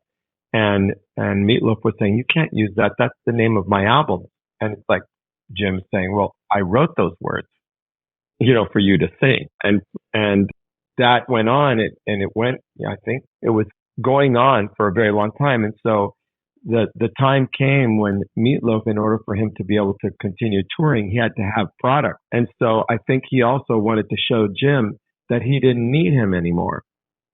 And Meatloaf was saying, you can't use that. That's the name of my album. And it's like, Jim saying, well, I wrote those words, for you to sing. And that went on and it went, I think it was going on for a very long time. And so the time came when Meatloaf, in order for him to be able to continue touring, he had to have product. And so I think he also wanted to show Jim that he didn't need him anymore,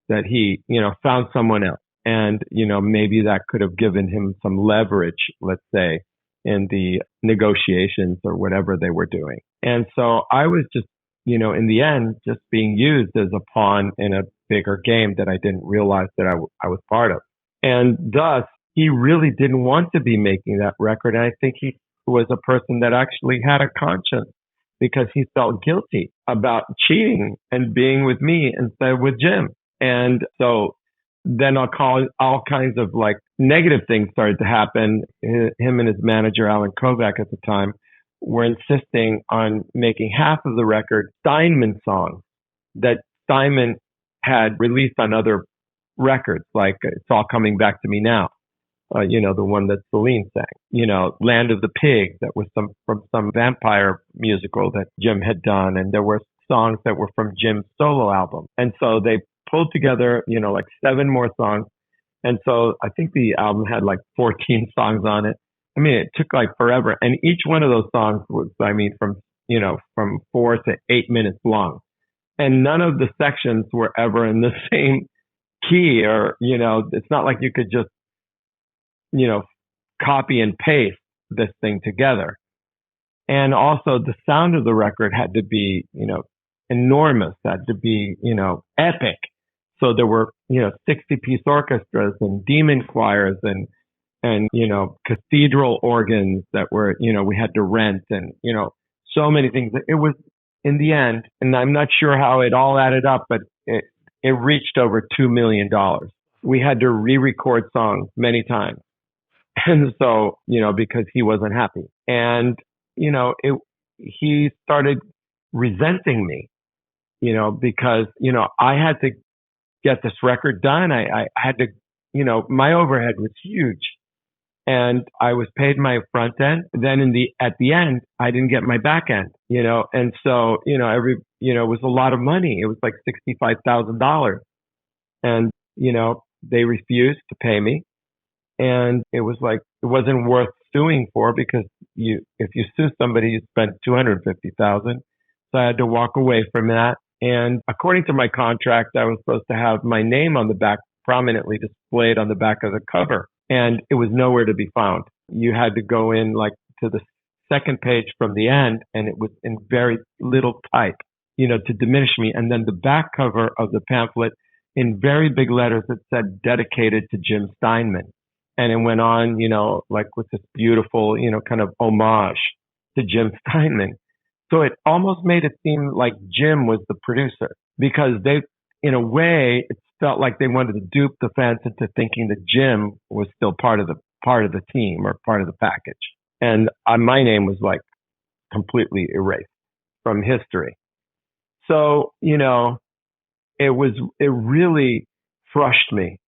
that he, found someone else. And, maybe that could have given him some leverage, let's say, in the negotiations or whatever they were doing. And so I was just, in the end, just being used as a pawn in a bigger game that I didn't realize that I was part of. And thus, he really didn't want to be making that record. And I think he was a person that actually had a conscience because he felt guilty about cheating and being with me instead of with Jim. And so then all kinds of like negative things started to happen. Him and his manager, Alan Kovac at the time, were insisting on making half of the record Steinman songs that Steinman had released on other records, like It's All Coming Back to Me Now, the one that Celine sang, Land of the Pigs, that was from some vampire musical that Jim had done. And there were songs that were from Jim's solo album. And so they pulled together, like 7 more songs. And so I think the album had like 14 songs on it. I mean, it took like forever. And each one of those songs was, from 4 to 8 minutes long. And none of the sections were ever in the same key or, it's not like you could just, copy and paste this thing together. And also the sound of the record had to be, enormous, had to be, epic. So there were, 60-piece orchestras and demon choirs and cathedral organs that were, we had to rent and, so many things. It was in the end, and I'm not sure how it all added up, but it reached over $2 million. We had to re-record songs many times. And so, because he wasn't happy. And, he started resenting me, because, I had to get this record done. I had to, my overhead was huge. And I was paid my front end. Then at the end, I didn't get my back end, and so, it was a lot of money. It was like $65,000. And, they refused to pay me. And it was like, it wasn't worth suing for, because if you sue somebody, you spend $250,000. So I had to walk away from that. And according to my contract, I was supposed to have my name on the back, prominently displayed on the back of the cover. And it was nowhere to be found. You had to go in like to the second page from the end, and it was in very little type, to diminish me. And then the back cover of the pamphlet, in very big letters, it said dedicated to Jim Steinman. And it went on, like with this beautiful, kind of homage to Jim Steinman. So it almost made it seem like Jim was the producer, because they, in a way, it felt like they wanted to dupe the fans into thinking that Jim was still part of the team or part of the package. And my name was like completely erased from history. So, it really crushed me,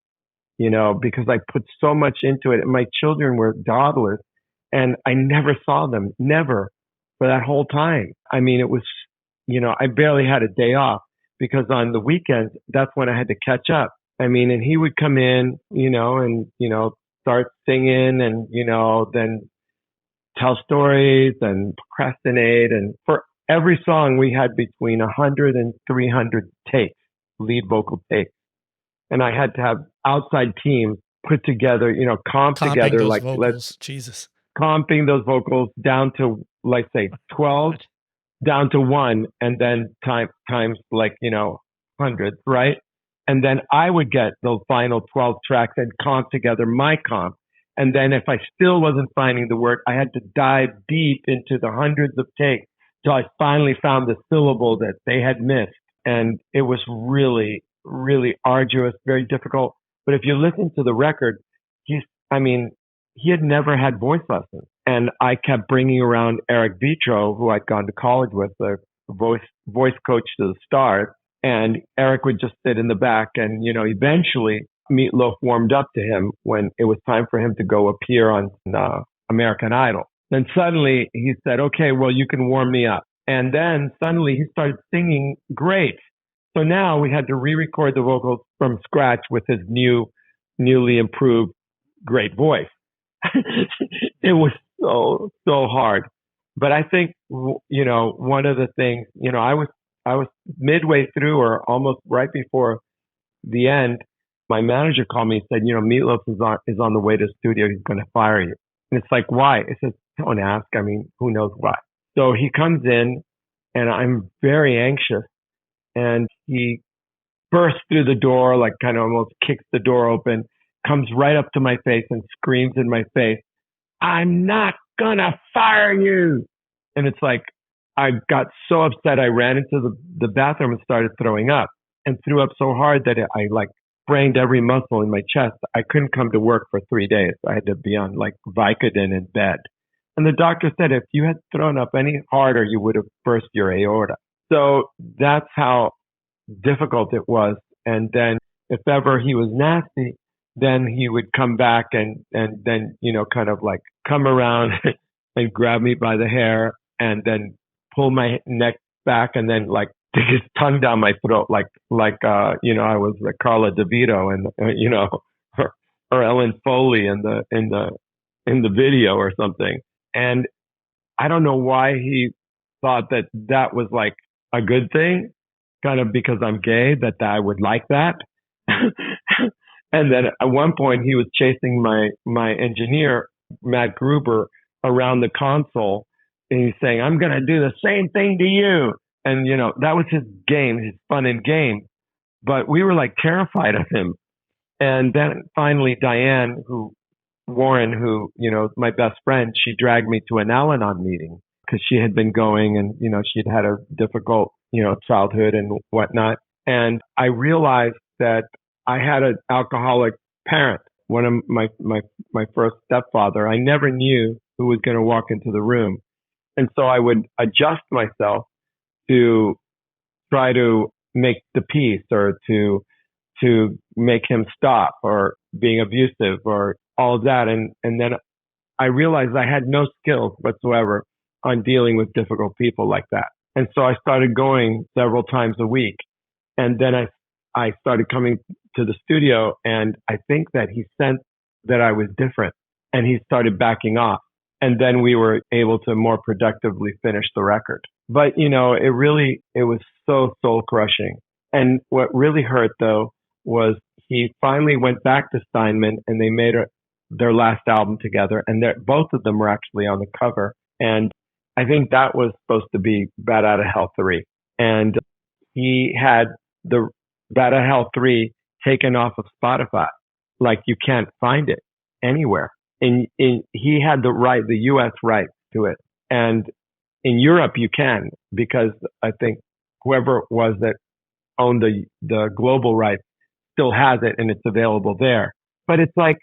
because I put so much into it. And my children were toddlers, and I never saw them, never, for that whole time. I mean, it was, I barely had a day off, because on the weekends, that's when I had to catch up. I mean, and he would come in, and, start singing and, then tell stories and procrastinate. And for every song, we had between 100 and 300 takes, lead vocal takes. And I had to have outside teams put together, comp Comping together, those like vocals. Jesus. Comping those vocals down to, like, say, 12, down to 1, and then times like, hundreds, right? And then I would get those final 12 tracks and comp together my comp. And then if I still wasn't finding the word, I had to dive deep into the hundreds of takes till I finally found the syllable that they had missed. And it was really, really arduous, very difficult. But if you listen to the record, he had never had voice lessons. And I kept bringing around Eric Vitro, who I'd gone to college with, the voice coach to the stars. And Eric would just sit in the back. And, eventually Meatloaf warmed up to him when it was time for him to go appear on American Idol. Then suddenly he said, okay, well, you can warm me up. And then suddenly he started singing great. So now we had to re-record the vocals from scratch with his newly improved great voice. It was so hard. But I think, one of the things, I was midway through, or almost right before the end, my manager called me and said, Meatloaf is on the way to the studio. He's going to fire you. And it's like, why? I said, don't ask. I mean, who knows why? So he comes in, and I'm very anxious. And he bursts through the door, like kind of almost kicks the door open, comes right up to my face and screams in my face, I'm not gonna fire you. And it's like, I got so upset, I ran into the bathroom and started throwing up, and threw up so hard that I like sprained every muscle in my chest. I couldn't come to work for 3 days. I had to be on like Vicodin in bed. And the doctor said, if you had thrown up any harder, you would have burst your aorta. So that's how difficult it was. And then if ever he was nasty, then he would come back and then, kind of like come around and grab me by the hair and then pull my neck back and then like stick his tongue down my throat, like I was like Carla DeVito and, or Ellen Foley in the video or something. And I don't know why he thought that was like a good thing, kind of because I'm gay, that I would like that. And then at one point he was chasing my engineer, Matt Gruber, around the console, and he's saying, I'm going to do the same thing to you. And, that was his game, his fun and game. But we were like terrified of him. And then finally Warren, who, my best friend, she dragged me to an Al-Anon meeting because she had been going and, she'd had a difficult, childhood and whatnot. And I realized that I had an alcoholic parent, one of my first stepfather. I never knew who was going to walk into the room. And so I would adjust myself to try to make the peace, or to make him stop, or being abusive, or all of that. And then I realized I had no skills whatsoever on dealing with difficult people like that. And so I started going several times a week. And then I started coming to the studio, and I think that he sensed that I was different, and he started backing off. And then we were able to more productively finish the record. But, it was so soul crushing. And what really hurt, though, was he finally went back to Steinman, and they made their last album together. And both of them were actually on the cover. And I think that was supposed to be Bat Out of Hell 3. And he had the Bat Out of Hell 3 taken off of Spotify. Like, you can't find it anywhere. And he had the U.S. right to it. And in Europe, you can, because I think whoever it was that owned the global rights still has it, and it's available there. But it's like,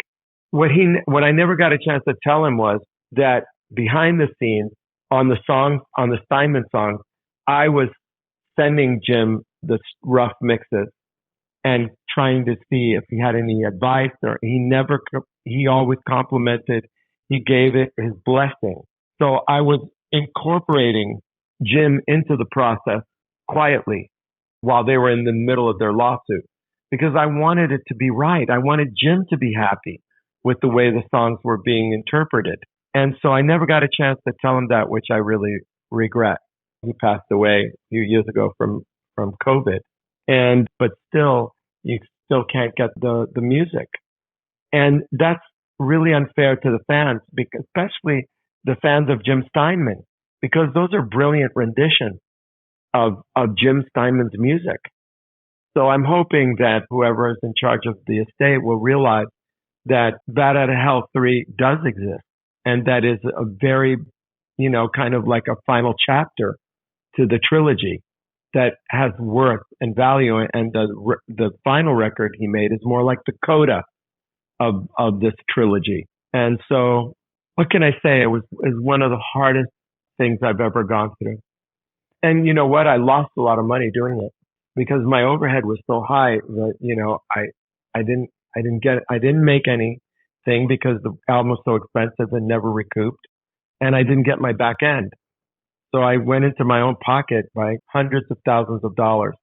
what I never got a chance to tell him was that behind the scenes on the Steinman songs, I was sending Jim the rough mixes and trying to see if he had any advice, or he always complimented. He gave it his blessing. So I was incorporating Jim into the process quietly while they were in the middle of their lawsuit, because I wanted it to be right. I wanted Jim to be happy with the way the songs were being interpreted. And so I never got a chance to tell him that, which I really regret. He passed away a few years ago from COVID. But still, you still can't get the music. And that's really unfair to the fans, because especially the fans of Jim Steinman, because those are brilliant renditions of Jim Steinman's music. So I'm hoping that whoever is in charge of the estate will realize that Bat Out of Hell 3 does exist, and that is a very, kind of like a final chapter to the trilogy that has worth and value. And the final record he made is more like the coda of this trilogy. And so, what can I say? It was one of the hardest things I've ever gone through. And you know what? I lost a lot of money doing it, because my overhead was so high that, I didn't make anything, because the album was so expensive and never recouped. And I didn't get my back end. So I went into my own pocket by hundreds of thousands of dollars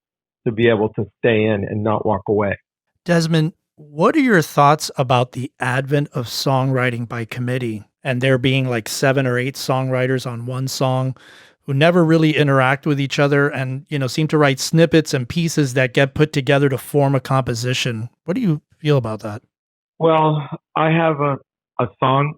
to be able to stay in and not walk away. Desmond, what are your thoughts about the advent of songwriting by committee, and there being like 7 or 8 songwriters on one song who never really interact with each other and, seem to write snippets and pieces that get put together to form a composition? What do you feel about that? Well, I have a song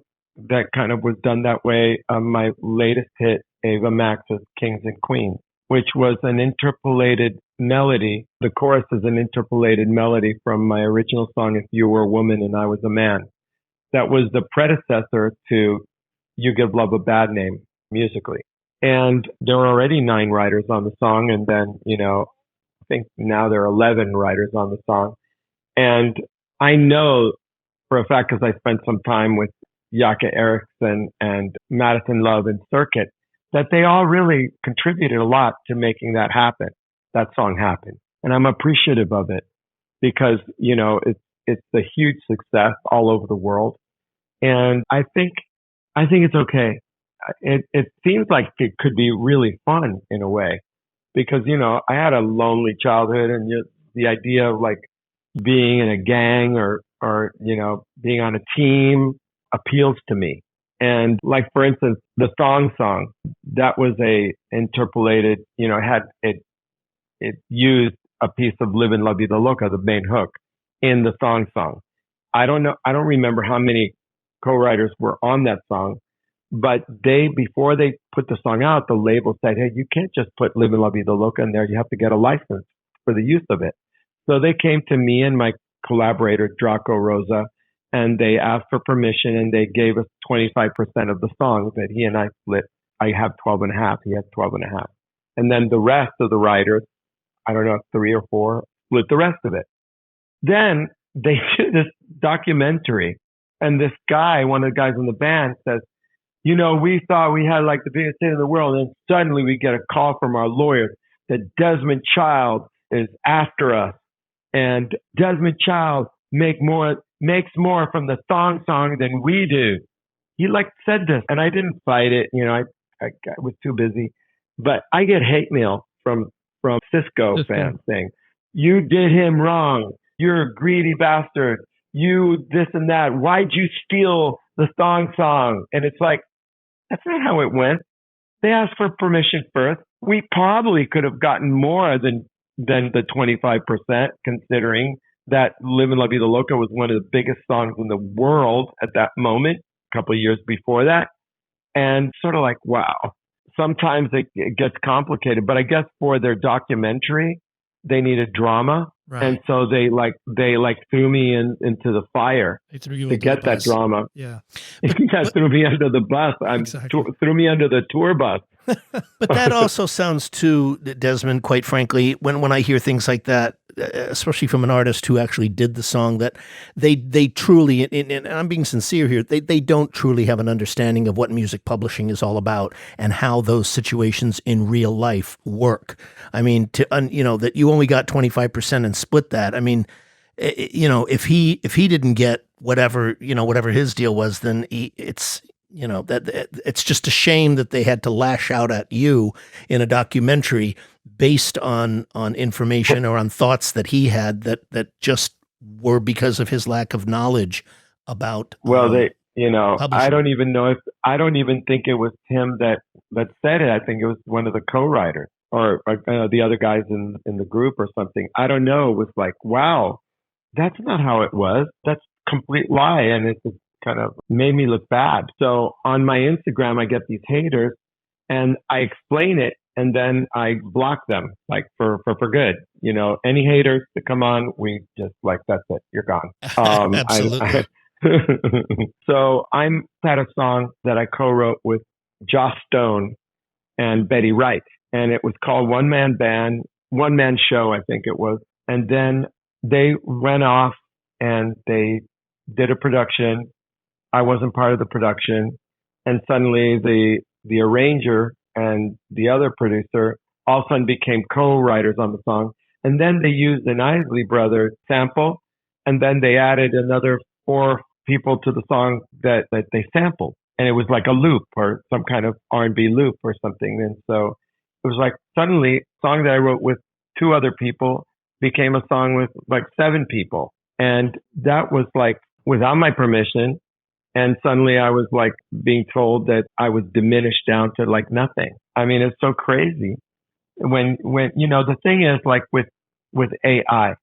that kind of was done that way. My latest hit, Ava Max's Kings and Queens, which was an interpolated melody. The chorus is an interpolated melody from my original song, If You Were a Woman and I Was a Man. That was the predecessor to You Give Love a Bad Name musically. And there were already 9 writers on the song. And then, I think now there are 11 writers on the song. And I know for a fact, because I spent some time with Yaka Erickson and Madison Love and Circuit, that they all really contributed a lot to making that song happen. And I'm appreciative of it, because, it's a huge success all over the world. And I think it's okay. It seems like it could be really fun in a way, because, I had a lonely childhood, and the idea of like being in a gang or being on a team appeals to me. And like, for instance, the song, that was a interpolated, it used a piece of Livin La Vida Loca, the main hook, in the song. I don't remember how many co-writers were on that song, but before they put the song out, the label said, hey, you can't just put Livin La Vida Loca in there. You have to get a license for the use of it. So they came to me and my collaborator, Draco Rosa, and they asked for permission, and they gave us 25% of the song that he and I split I have 12 and a half. He has 12 and a half. And then the rest of the writers, I don't know, 3 or 4, split the rest of it. Then they did this documentary, and this guy, one of the guys in the band, says, you know, we thought we had like the biggest hit in the world, and suddenly we get a call from our lawyers that Desmond Child is after us, and Desmond Child makes more from the song than we do. He like said this, and I didn't fight it. You know, I was too busy, but I get hate mail from Cisco fans saying, you did him wrong. You're a greedy bastard. You this and that. Why'd you steal the song? And it's like, that's not how it went. They asked for permission first. We probably could have gotten more than the 25%, considering that Livin La Vida Loca was one of the biggest songs in the world at that moment, a couple of years before that. And sort of like, wow. Sometimes it gets complicated, but I guess for their documentary, they needed drama. Right. And so they threw me into the fire to get that drama. Yeah. Threw me under the bus. Threw me under the tour bus. But that also sounds too, Desmond, quite frankly, when I hear things like that, especially from an artist who actually did the song, that they truly, and I'm being sincere here, they don't truly have an understanding of what music publishing is all about and how those situations in real life work. I mean, that you only got 25% and split that. I mean, if he didn't get whatever his deal was, then it's just a shame that they had to lash out at you in a documentary based on information or on thoughts that he had that just were because of his lack of knowledge about. Well, publishing. I don't even think it was him that said it. I think it was one of the co-writers or the other guys in the group or something. I don't know. It was like, wow, that's not how it was. That's a complete lie. And it's kind of made me look bad. So on my Instagram, I get these haters and I explain it and then I block them like for good. You know, any haters that come on, we just like, that's it. You're gone. Absolutely. So I'm at a song that I co-wrote with Joss Stone and Betty Wright. And it was called One Man Show, I think it was. And then they went off and they did a production. I wasn't part of the production. And suddenly the arranger and the other producer all of a sudden became co-writers on the song. And then they used an Isley Brothers sample. And then they added another 4 people to the song that they sampled. And it was like a loop or some kind of R&B loop or something. And so it was like suddenly a song that I wrote with 2 other people became a song with like 7 people. And that was like without my permission. And suddenly I was like being told that I was diminished down to like nothing. I mean, it's so crazy. When the thing is like with AI,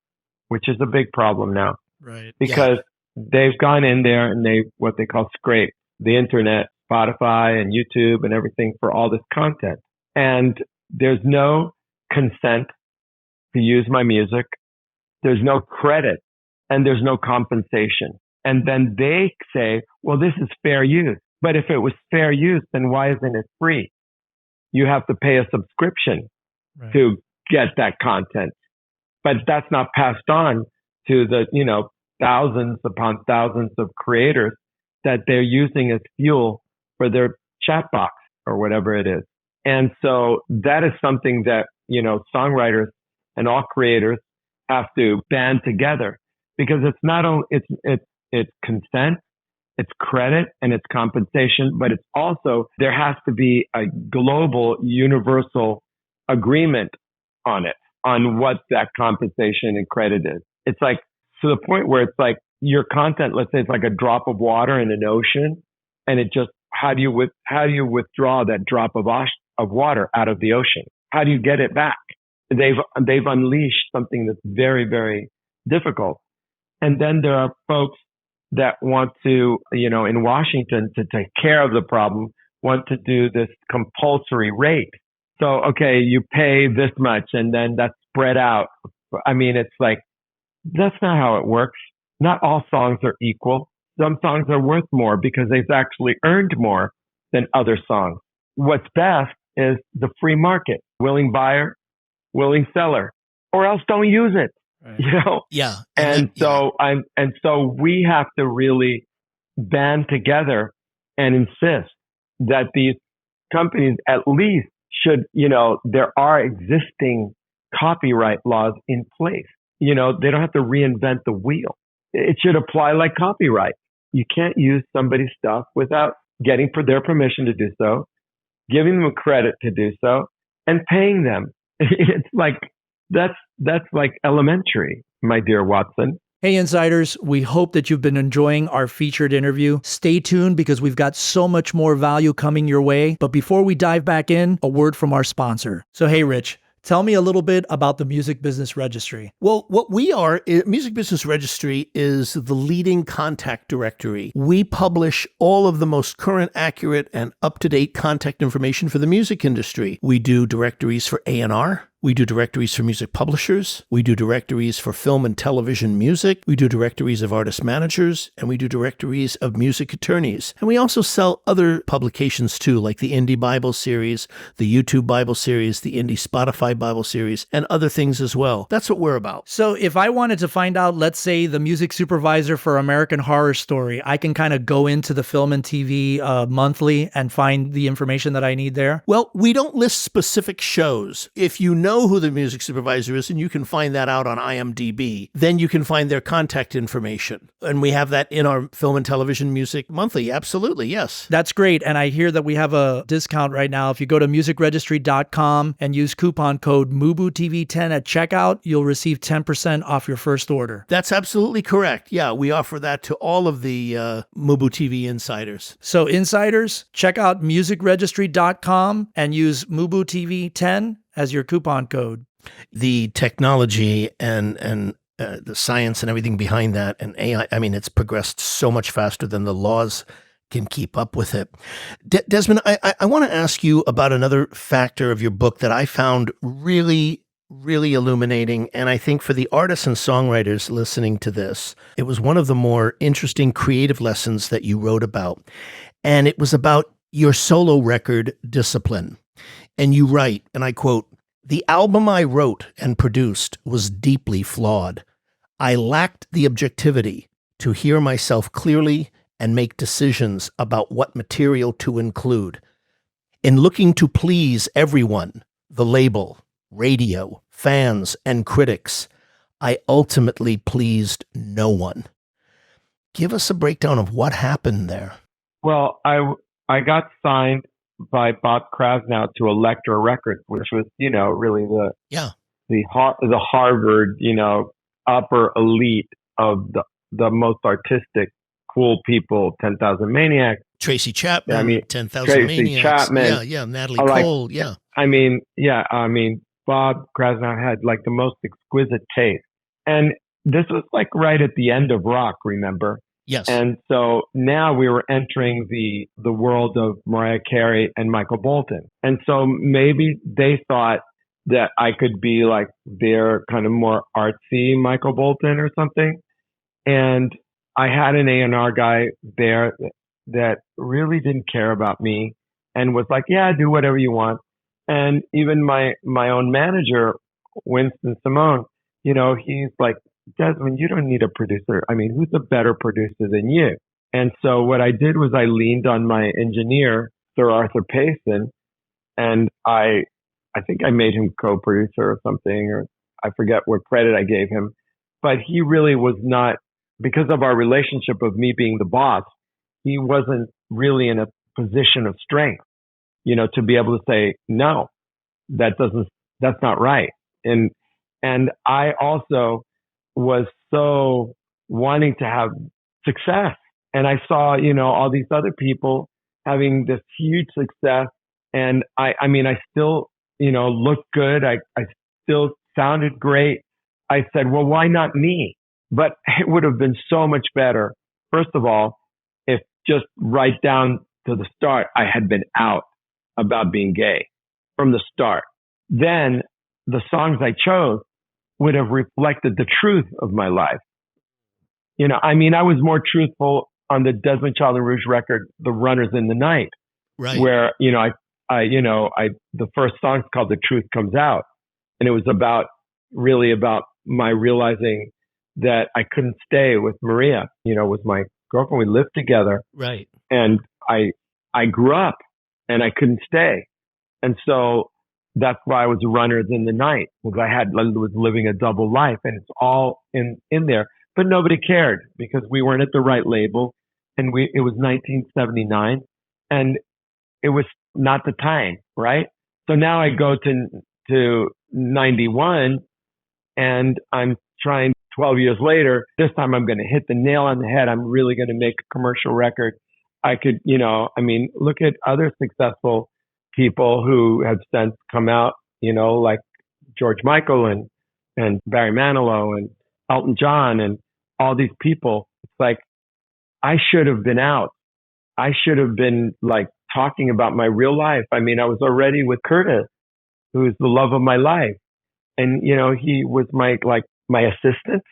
which is a big problem now. Right. Because they've gone in there and what they call scrape the internet, Spotify and YouTube and everything for all this content. And there's no consent to use my music. There's no credit and there's no compensation. And then they say, well, this is fair use. But if it was fair use, then why isn't it free? You have to pay a subscription to get that content. But that's not passed on to the, thousands upon thousands of creators that they're using as fuel for their chat box or whatever it is. And so that is something that, songwriters and all creators have to band together because it's not only, it's consent, it's credit, and it's compensation, but it's also, there has to be a global, universal agreement on it, on what that compensation and credit is. It's like, to the point where it's like your content, let's say it's like a drop of water in an ocean, and it just, how do you withdraw that drop of water out of the ocean? How do you get it back? They've unleashed something that's very, very difficult. And then there are folks that want to, in Washington, to take care of the problem, want to do this compulsory rate. So, okay, you pay this much and then that's spread out. I mean, it's like, that's not how it works. Not all songs are equal. Some songs are worth more because they've actually earned more than other songs. what's best is the free market, willing buyer, willing seller, or else don't use it. Right. You know? Yeah. And so we have to really band together and insist that these companies at least should, there are existing copyright laws in place. They don't have to reinvent the wheel. It should apply like copyright. You can't use somebody's stuff without getting their permission to do so, giving them a credit to do so, and paying them. It's like, that's like elementary, my dear Watson. Hey, Insiders, we hope that you've been enjoying our featured interview. Stay tuned because we've got so much more value coming your way. But before we dive back in, a word from our sponsor. So, hey, Rich, tell me a little bit about the Music Business Registry. Well, what we are, Music Business Registry is the leading contact directory. We publish all of the most current, accurate, and up-to-date contact information for the music industry. We do directories for A&R. We do directories for music publishers. We do directories for film and television music. We do directories of artist managers, and we do directories of music attorneys. And we also sell other publications too, like the Indie Bible series, the YouTube Bible series, the Indie Spotify Bible series, and other things as well. That's what we're about. So if I wanted to find out, let's say, the music supervisor for American Horror Story, I can kind of go into the Film and TV monthly and find the information that I need there? Well, we don't list specific shows. If you know who the music supervisor is, and you can find that out on IMDb, then you can find their contact information. And we have that in our Film and Television Music Monthly. Absolutely, yes. That's great. And I hear that we have a discount right now. If you go to musicregistry.com and use coupon code MUBUTV10 at checkout, you'll receive 10% off your first order. That's absolutely correct. Yeah, we offer that to all of the MUBUTV insiders. So insiders, check out musicregistry.com and use MUBUTV10 as your coupon code. The technology and the science and everything behind that and AI, I mean, it's progressed so much faster than the laws can keep up with it. Desmond, I want to ask you about another factor of your book that I found really illuminating. And I think for the artists and songwriters listening to this, it was one of the more interesting creative lessons that you wrote about. And it was about your solo record, Discipline. And you write, and I quote, "The album I wrote and produced was deeply flawed. I lacked the objectivity to hear myself clearly and make decisions about what material to include. In looking to please everyone, the label, radio, fans, and critics, I ultimately pleased no one." Give us a breakdown of what happened there. Well, I got signed by Bob Crewe now to Elektra Records, which was, really the Harvard, upper elite of the most artistic, cool people, 10,000 Maniacs. Tracy Chapman, I mean, 10,000 Tracy Maniacs. Chapman. Yeah, Natalie Cole, yeah. Bob Crewe had like the most exquisite taste. And this was like right at the end of rock, remember? Yes. And so now we were entering the world of Mariah Carey and Michael Bolton. And so maybe they thought that I could be like their kind of more artsy Michael Bolton or something. And I had an A&R guy there that really didn't care about me and was like, yeah, do whatever you want. And even my own manager, Winston Simone, he's like, Desmond, you don't need a producer. I mean, who's a better producer than you? And so what I did was I leaned on my engineer, Sir Arthur Payson, and I think I made him co-producer or something, or I forget what credit I gave him. But he really was not, because of our relationship of me being the boss, he wasn't really in a position of strength, to be able to say, no, that's not right. And I also was so wanting to have success. And I saw, all these other people having this huge success. And I still, looked good. I still sounded great. I said, well, why not me? But it would have been so much better. First of all, if just right down to the start, I had been out about being gay from the start. Then the songs I chose would have reflected the truth of my life. I was more truthful on the Desmond Child and Rouge record, The Runners in the Night, right, where, I the first song's called The Truth Comes Out. And it was really about my realizing that I couldn't stay with Maria, with my girlfriend. We lived together. Right. And I grew up and I couldn't stay. And so that's why I was a runner in the night, because I was living a double life, and it's all in there. But nobody cared because we weren't at the right label, and it was 1979, and it was not the time, right? So now I go to 91, and I'm trying 12 years later. This time I'm going to hit the nail on the head. I'm really going to make a commercial record. I could, look at other successful people who have since come out, like George Michael and Barry Manilow and Elton John and all these people. It's like, I should have been out. I should have been like talking about my real life. I mean, I was already with Curtis, who is the love of my life. And, he was my assistant,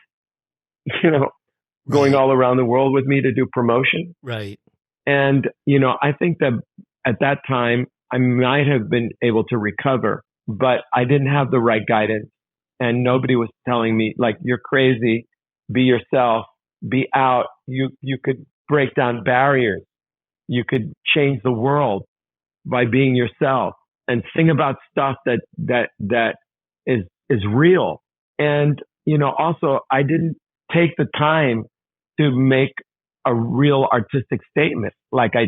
going all around the world with me to do promotion. Right. And, I think that at that time, I might have been able to recover, but I didn't have the right guidance. And nobody was telling me, like, you're crazy, be yourself, be out. You could break down barriers. You could change the world by being yourself and sing about stuff that is real. And, also I didn't take the time to make a real artistic statement. Like I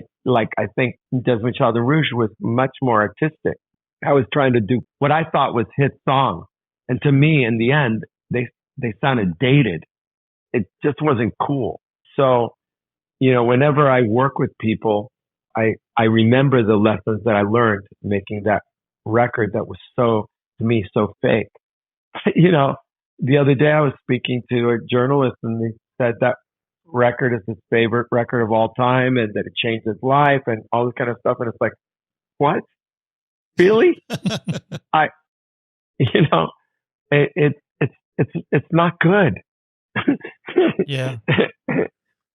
think Desmond Child and Rouge was much more artistic. I was trying to do what I thought was hit songs. And to me, in the end, they sounded dated. It just wasn't cool. So, whenever I work with people, I remember the lessons that I learned making that record that was to me, so fake. The other day I was speaking to a journalist, and they said that record is his favorite record of all time, and that it changed his life and all this kind of stuff. And it's like, what? Really? It's not good. Yeah.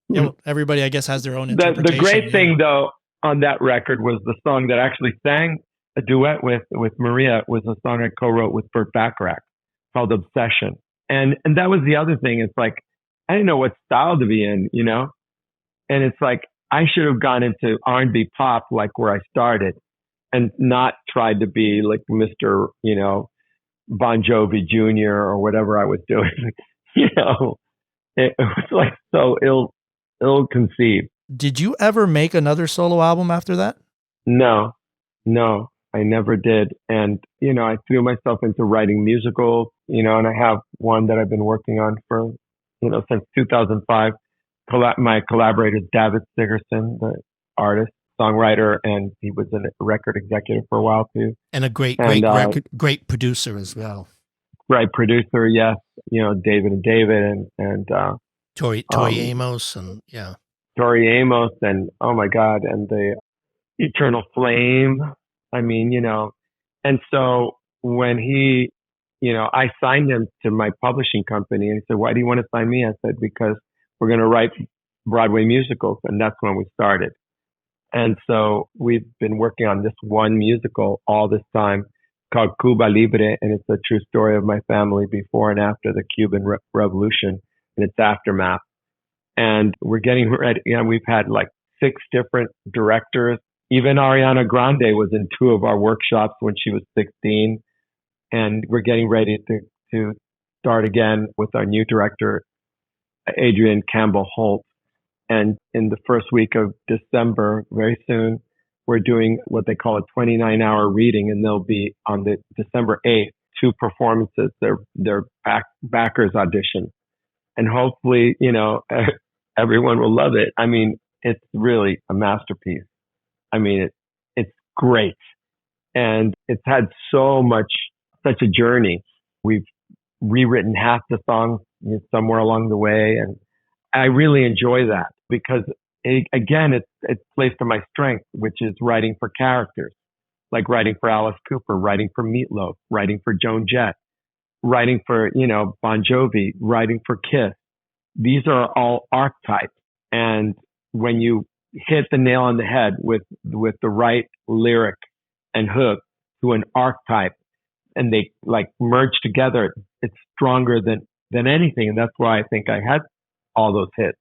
Well, everybody, I guess, has their own interpretation. The great thing, though, on that record was the song that I actually sang a duet with Maria, was a song I co-wrote with Burt Bacharach called Obsession. And that was the other thing. It's like, I didn't know what style to be in, And it's like, I should have gone into R&B pop, like where I started, and not tried to be like Mr., Bon Jovi Jr. or whatever I was doing. It was like so ill-conceived. Did you ever make another solo album after that? No, I never did. And, I threw myself into writing musicals, and I have one that I've been working on for, since 2005. My collaborator is David Sigerson, the artist, songwriter, and he was a record executive for a while too. And a great producer as well. Right, producer, yes. David and Tori Amos and yeah. Tori Amos and oh my God, and the Eternal Flame. I mean, and so when he, I signed him to my publishing company, and he said, "Why do you want to sign me?" I said, "Because we're going to write Broadway musicals," and that's when we started. And so we've been working on this one musical all this time called Cuba Libre, and it's a true story of my family before and after the Cuban Revolution and its aftermath. And we're getting ready. We've had like 6 different directors. Even Ariana Grande was in 2 of our workshops when she was 16. And we're getting ready to start again with our new director, Adrian Campbell Holt. And in the first week of December, very soon, we're doing what they call a 29-hour reading, and they'll be on the December 8th, 2 performances. They're backers audition. And hopefully, everyone will love it. I mean, it's really a masterpiece. I mean, it's great. And it's had such a journey. We've rewritten half the songs somewhere along the way. And I really enjoy that because, it plays to my strength, which is writing for characters, like writing for Alice Cooper, writing for Meatloaf, writing for Joan Jett, writing for, Bon Jovi, writing for Kiss. These are all archetypes. And when you hit the nail on the head with the right lyric and hook to an archetype, and they like merge together. It's stronger than anything. And that's why I think I had all those hits,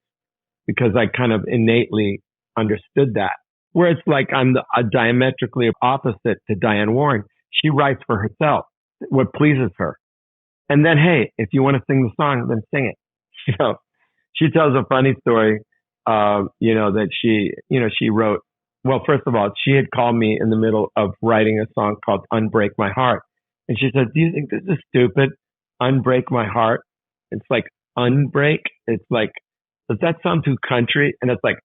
because I kind of innately understood that. Where it's like I'm a diametrically opposite to Diane Warren. She writes for herself what pleases her. And then, hey, if you want to sing the song, then sing it. You know, she tells a funny story, that she wrote, well, first of all, she had called me in the middle of writing a song called Unbreak My Heart. And she said, do you think this is stupid? Unbreak My Heart. It's like unbreak. It's like, does that sound too country? And it's like,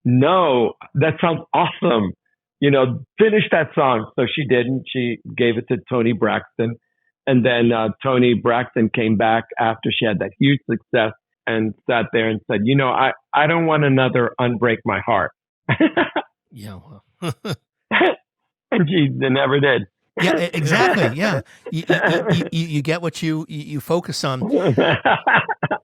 no, that sounds awesome. Finish that song. So she didn't. She gave it to Tony Braxton. And then Tony Braxton came back after she had that huge success and sat there and said, I don't want another Unbreak My Heart. Yeah. Well. And she never did. Yeah, exactly. Yeah. You get what you focus on.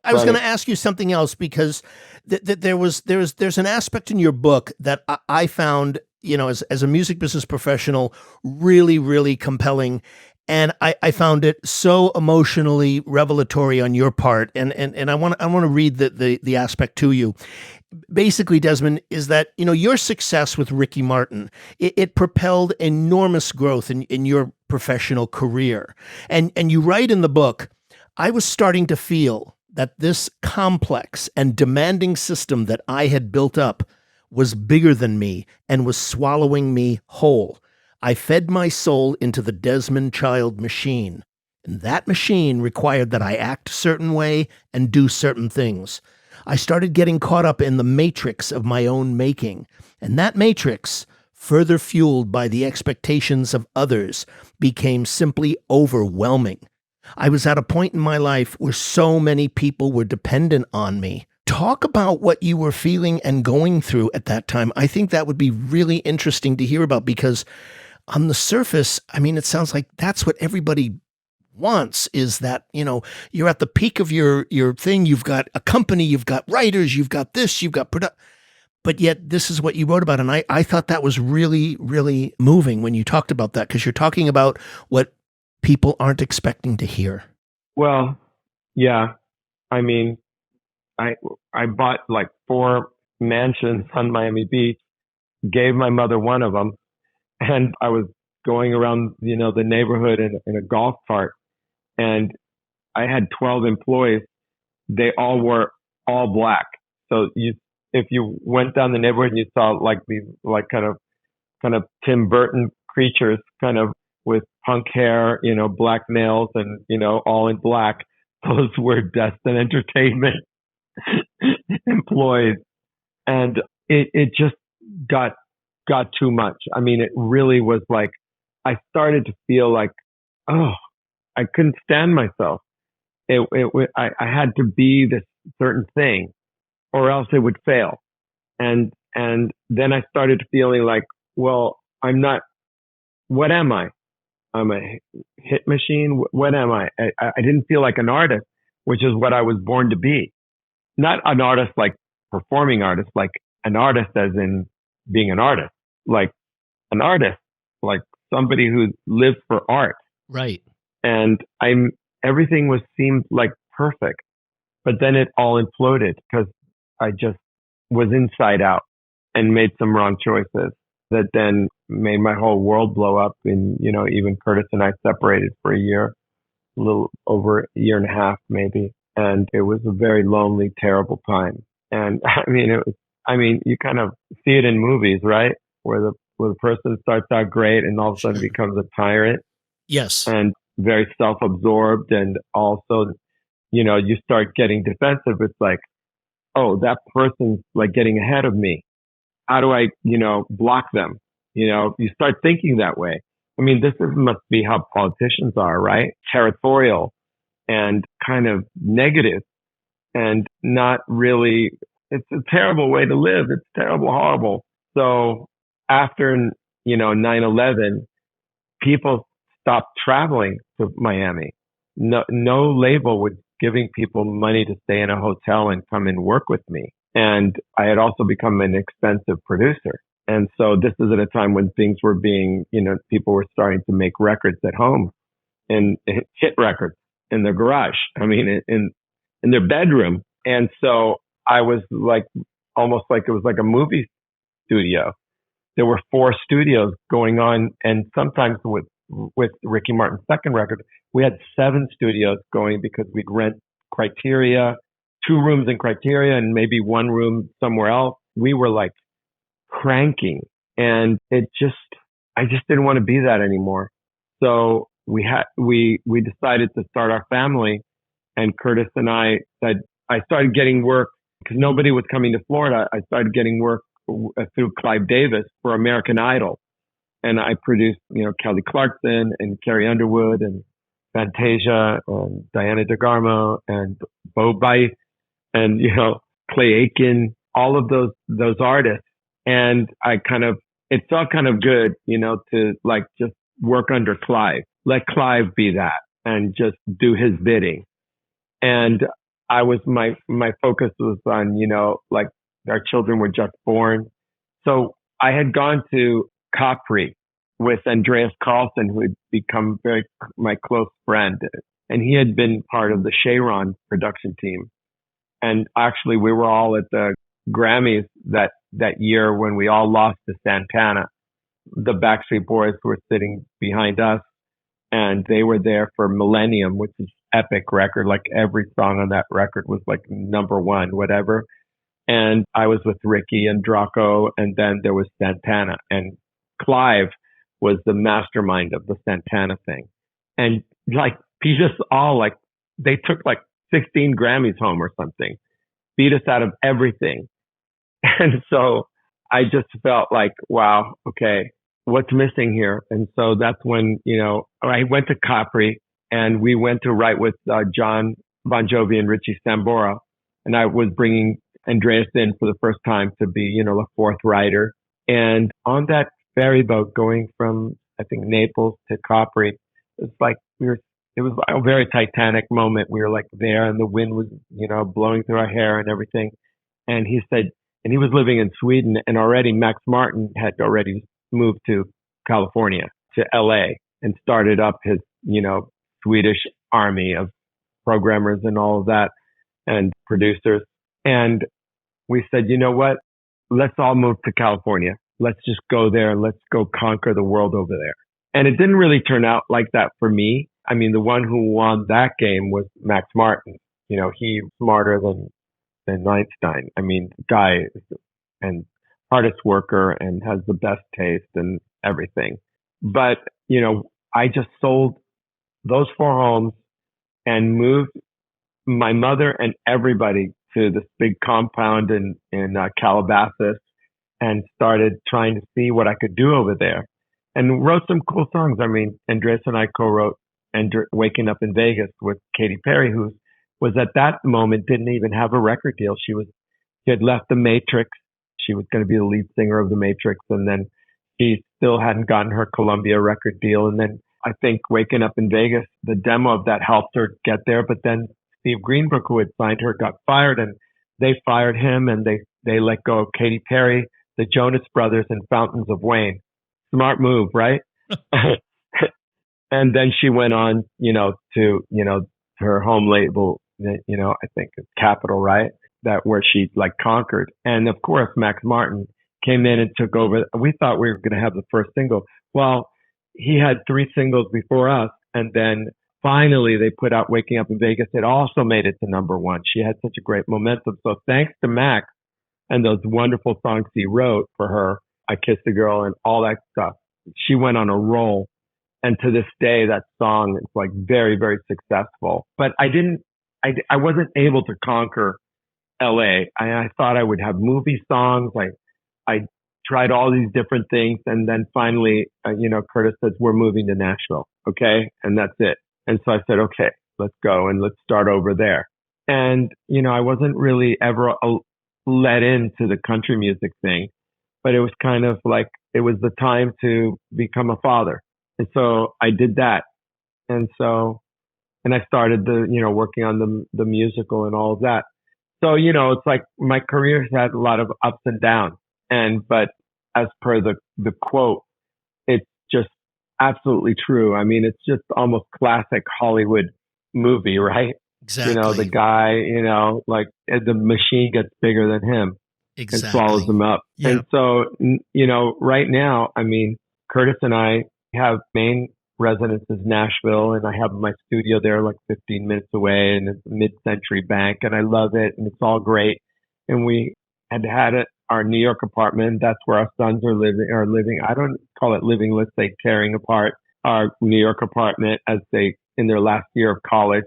I was going to ask you something else, because there's an aspect in your book that I found, as a music business professional, really, really compelling. And I found it so emotionally revelatory on your part. And I want to read the aspect to you. Basically, Desmond, is that, your success with Ricky Martin, it propelled enormous growth in your professional career. And you write in the book, I was starting to feel that this complex and demanding system that I had built up was bigger than me and was swallowing me whole. I fed my soul into the Desmond Child machine, and that machine required that I act a certain way and do certain things. I started getting caught up in the matrix of my own making, and that matrix, further fueled by the expectations of others, became simply overwhelming. I was at a point in my life where so many people were dependent on me. Talk about what you were feeling and going through at that time. I think that would be really interesting to hear about, because on the surface, it sounds like that's what everybody wants, is that, you're at the peak of your thing. You've got a company, you've got writers, you've got this, you've got but yet this is what you wrote about. And I thought that was really, really moving when you talked about that, because you're talking about what people aren't expecting to hear. Well, yeah. I bought like 4 mansions on Miami Beach, gave my mother one of them, and I was going around, the neighborhood in a golf cart, and I had 12 employees. They all were all black. So if you went down the neighborhood and you saw like these, like kind of Tim Burton creatures, kind of with punk hair, black nails, and, all in black, those were Destin Entertainment employees. And it just got too much. It really was like, I started to feel like, oh, I couldn't stand myself. I had to be this certain thing, or else it would fail. And then I started feeling like, well, I'm not, what am I? I'm a hit machine. What am I? I didn't feel like an artist, which is what I was born to be. Not an artist like performing artist, like an artist as in being an artist, like an artist, like somebody who lives for art. Right. And everything seemed like perfect, but then it all imploded because I just was inside out and made some wrong choices that then made my whole world blow up. And, even Curtis and I separated for a year, a little over a year and a half, maybe. And it was a very lonely, terrible time. And you kind of see it in movies, right? Where the person starts out great and all of a sudden becomes a tyrant. Yes. And very self-absorbed. And also, you start getting defensive. It's like, oh, that person's like getting ahead of me. How do I, block them? You start thinking that way. Must be how politicians are, right? Territorial and kind of negative and not really, it's a terrible way to live. It's terrible, horrible. So after, 9/11, people stopped traveling to Miami. No label was giving people money to stay in a hotel and come and work with me. And I had also become an expensive producer. And so this is at a time when things were being, people were starting to make records at home and hit records in their garage. I mean, in their bedroom. And so I was like, almost like it was like a movie studio. There were 4 studios going on. And sometimes with Ricky Martin's second record, we had 7 studios going because we'd rent Criteria, 2 rooms in Criteria and maybe 1 room somewhere else. We were like cranking, and I just didn't want to be that anymore. So we decided to start our family, and Curtis and I started getting work because nobody was coming to Florida. I started getting work through Clive Davis for American Idol. And I produced, Kelly Clarkson and Carrie Underwood and Fantasia and Diana DeGarmo and Bo Bice and, Clay Aiken, all of those artists. And it felt kind of good, to like just work under Clive, let Clive be that and just do his bidding. And my focus was on, like our children were just born. So I had gone to Capri with Andreas Carlson, who had become my close friend. And he had been part of the Sharon production team. And actually, we were all at the Grammys that year when we all lost to Santana. The Backstreet Boys were sitting behind us, and they were there for Millennium, which is epic record. Like every song on that record was like #1, whatever. And I was with Ricky and Draco, and then there was Santana. And Clive was the mastermind of the Santana thing. And like, he just all like, they took like 16 Grammys home or something, beat us out of everything. And so I just felt like, wow, okay, what's missing here? And so that's when, I went to Capri, and we went to write with Jon Bon Jovi and Richie Sambora. And I was bringing Andreas in for the first time to be, the 4th writer. And on that ferry boat going from, I think, Naples to Capri, it's like it was a very Titanic moment. We were like there, and the wind was, blowing through our hair and everything. And he said, and he was living in Sweden, and already Max Martin had already moved to California, to LA, and started up his, Swedish army of programmers and all of that and producers. And we said, you know what? Let's all move to California. Let's just go there and let's go conquer the world over there. And it didn't really turn out like that for me. I mean, the one who won that game was Max Martin. He's smarter than Einstein. I mean, the guy is an hardest worker and has the best taste and everything. But, I just sold those 4 homes and moved my mother and everybody to this big compound in Calabasas, and started trying to see what I could do over there, and wrote some cool songs. I mean, Andres and I co-wrote Waking Up in Vegas with Katy Perry, who was at that moment didn't even have a record deal. She had left the Matrix. She was going to be the lead singer of the Matrix, and then she still hadn't gotten her Columbia record deal. And then I think Waking Up in Vegas, the demo of that helped her get there. But then Steve Greenbrook, who had signed her, got fired, and they fired him, and they let go of Katy Perry, the Jonas Brothers, and Fountains of Wayne. Smart move, right? And then she went on, to, her home label, I think it's Capitol, right? That where she like conquered. And of course, Max Martin came in and took over. We thought we were going to have the first single. Well, he had 3 singles before us. And then finally they put out Waking Up in Vegas. It also made it to #1. She had such a great momentum. So thanks to Max and those wonderful songs he wrote for her, I Kissed a Girl and all that stuff, she went on a roll. And to this day, that song is like very, very successful. But I wasn't able to conquer LA. I thought I would have movie songs. I tried all these different things. And then finally, Curtis says, we're moving to Nashville. Okay. And that's it. And so I said, okay, let's go and let's start over there. And, I wasn't really ever let into the country music thing, but it was kind of like, it was the time to become a father. And so I did that. And I started working on the musical and all of that. So, it's like my career has had a lot of ups and downs, but as per the quote, it's just absolutely true. I mean, it's just almost classic Hollywood movie, right? Exactly. You know, the guy, you know, like the machine gets bigger than him and swallows him up. Yeah. And so, you know, right now, I mean, Curtis and I have main residences Nashville, and I have my studio there like 15 minutes away, and it's a mid-century bank, and I love it, and it's all great. And we had our New York apartment. That's where our sons are living. I don't call it living, let's say tearing apart our New York apartment as they in their last year of college.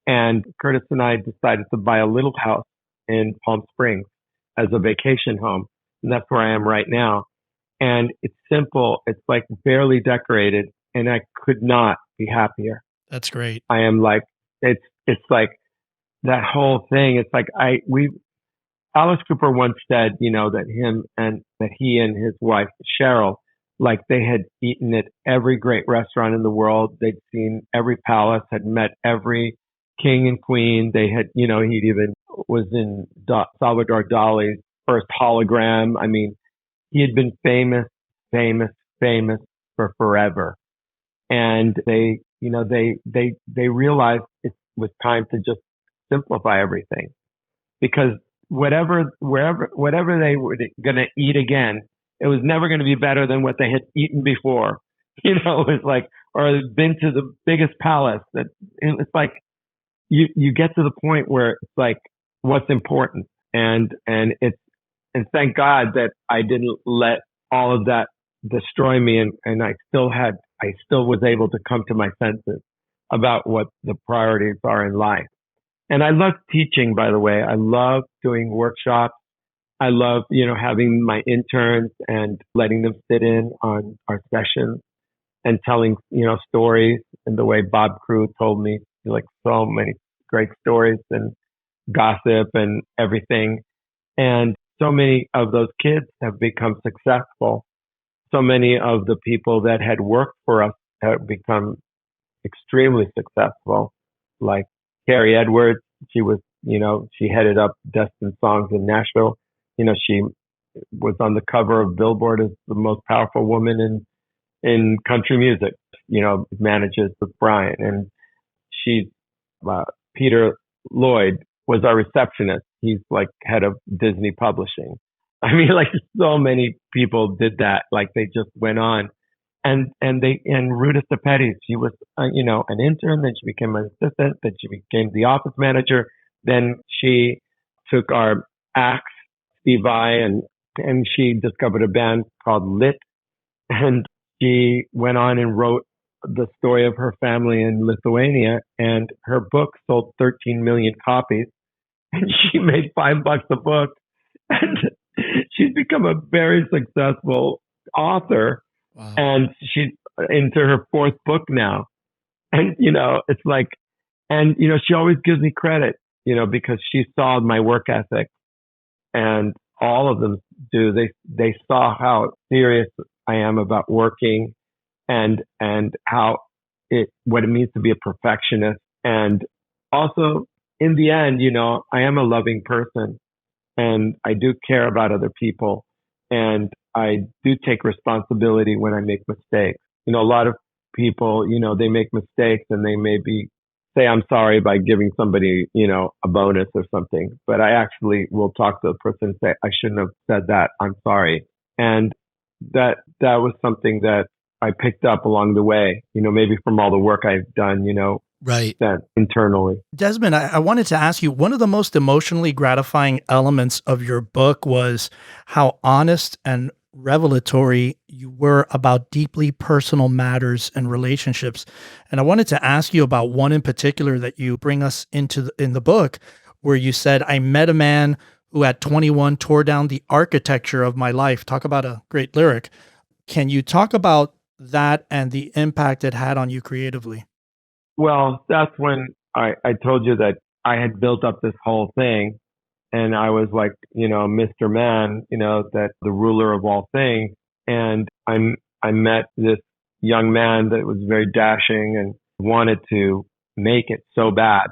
And Curtis and I decided to buy a little house in Palm Springs as a vacation home. And that's where I am right now. And it's simple. It's like barely decorated, and I could not be happier. That's great. I am like, it's like that whole thing. It's like Alice Cooper once said, you know, that he and his wife, Cheryl, like they had eaten at every great restaurant in the world. They'd seen every palace, had met every king and queen. They had, you know, he even was in Salvador Dali's first hologram. I mean, he had been famous for forever. And they, you know, they realized it was time to just simplify everything, because whatever they were going to eat again, it was never going to be better than what they had eaten before. You know, it was like, or been to the biggest palace. That it's like you get to the point where it's like what's important, and thank God that I didn't let all of that destroy me, and I still was able to come to my senses about what the priorities are in life. And I love teaching, by the way. I love doing workshops. I love, you know, having my interns and letting them sit in on our sessions and telling, you know, stories, and the way Bob Crewe told me, like, so many great stories and gossip and everything. And so many of those kids have become successful. So many of the people that had worked for us have become extremely successful, like Carrie Edwards. She was, you know, she headed up Desmond Songs in Nashville. You know, she was on the cover of Billboard as the most powerful woman in country music, you know, manages with Brian. And Peter Lloyd was our receptionist. He's like head of Disney Publishing. I mean, like, so many people did that. Like, they just went on. And Ruta Sepetys, she was, you know, an intern, then she became an assistant, then she became the office manager. Then she took our acts, Steve Vai, and she discovered a band called Lit. And she went on and wrote the story of her family in Lithuania, and her book sold 13 million copies, and she made $5 a book. And she's become a very successful author. Wow. And she's into her fourth book now. And, you know, it's like, and, you know, she always gives me credit, you know, because she saw my work ethic, and all of them do. They saw how serious I am about working, and what it means to be a perfectionist. And also, in the end, you know, I am a loving person, and I do care about other people, and I do take responsibility when I make mistakes. You know, a lot of people, you know, they make mistakes, and they maybe say I'm sorry by giving somebody, you know, a bonus or something. But I actually will talk to the person and say, I shouldn't have said that. I'm sorry. And that was something that I picked up along the way, you know, maybe from all the work I've done, you know, right, that internally. Desmond, I wanted to ask you, one of the most emotionally gratifying elements of your book was how honest and revelatory you were about deeply personal matters and relationships. And I wanted to ask you about one in particular that you bring us into in the book, where you said, I met a man who at 21 tore down the architecture of my life. Talk about a great lyric. Can you talk about that and the impact it had on you creatively? Well, that's when I told you that I had built up this whole thing, and I was like, you know, Mr. Man, you know, that the ruler of all things. And I met this young man that was very dashing and wanted to make it so bad.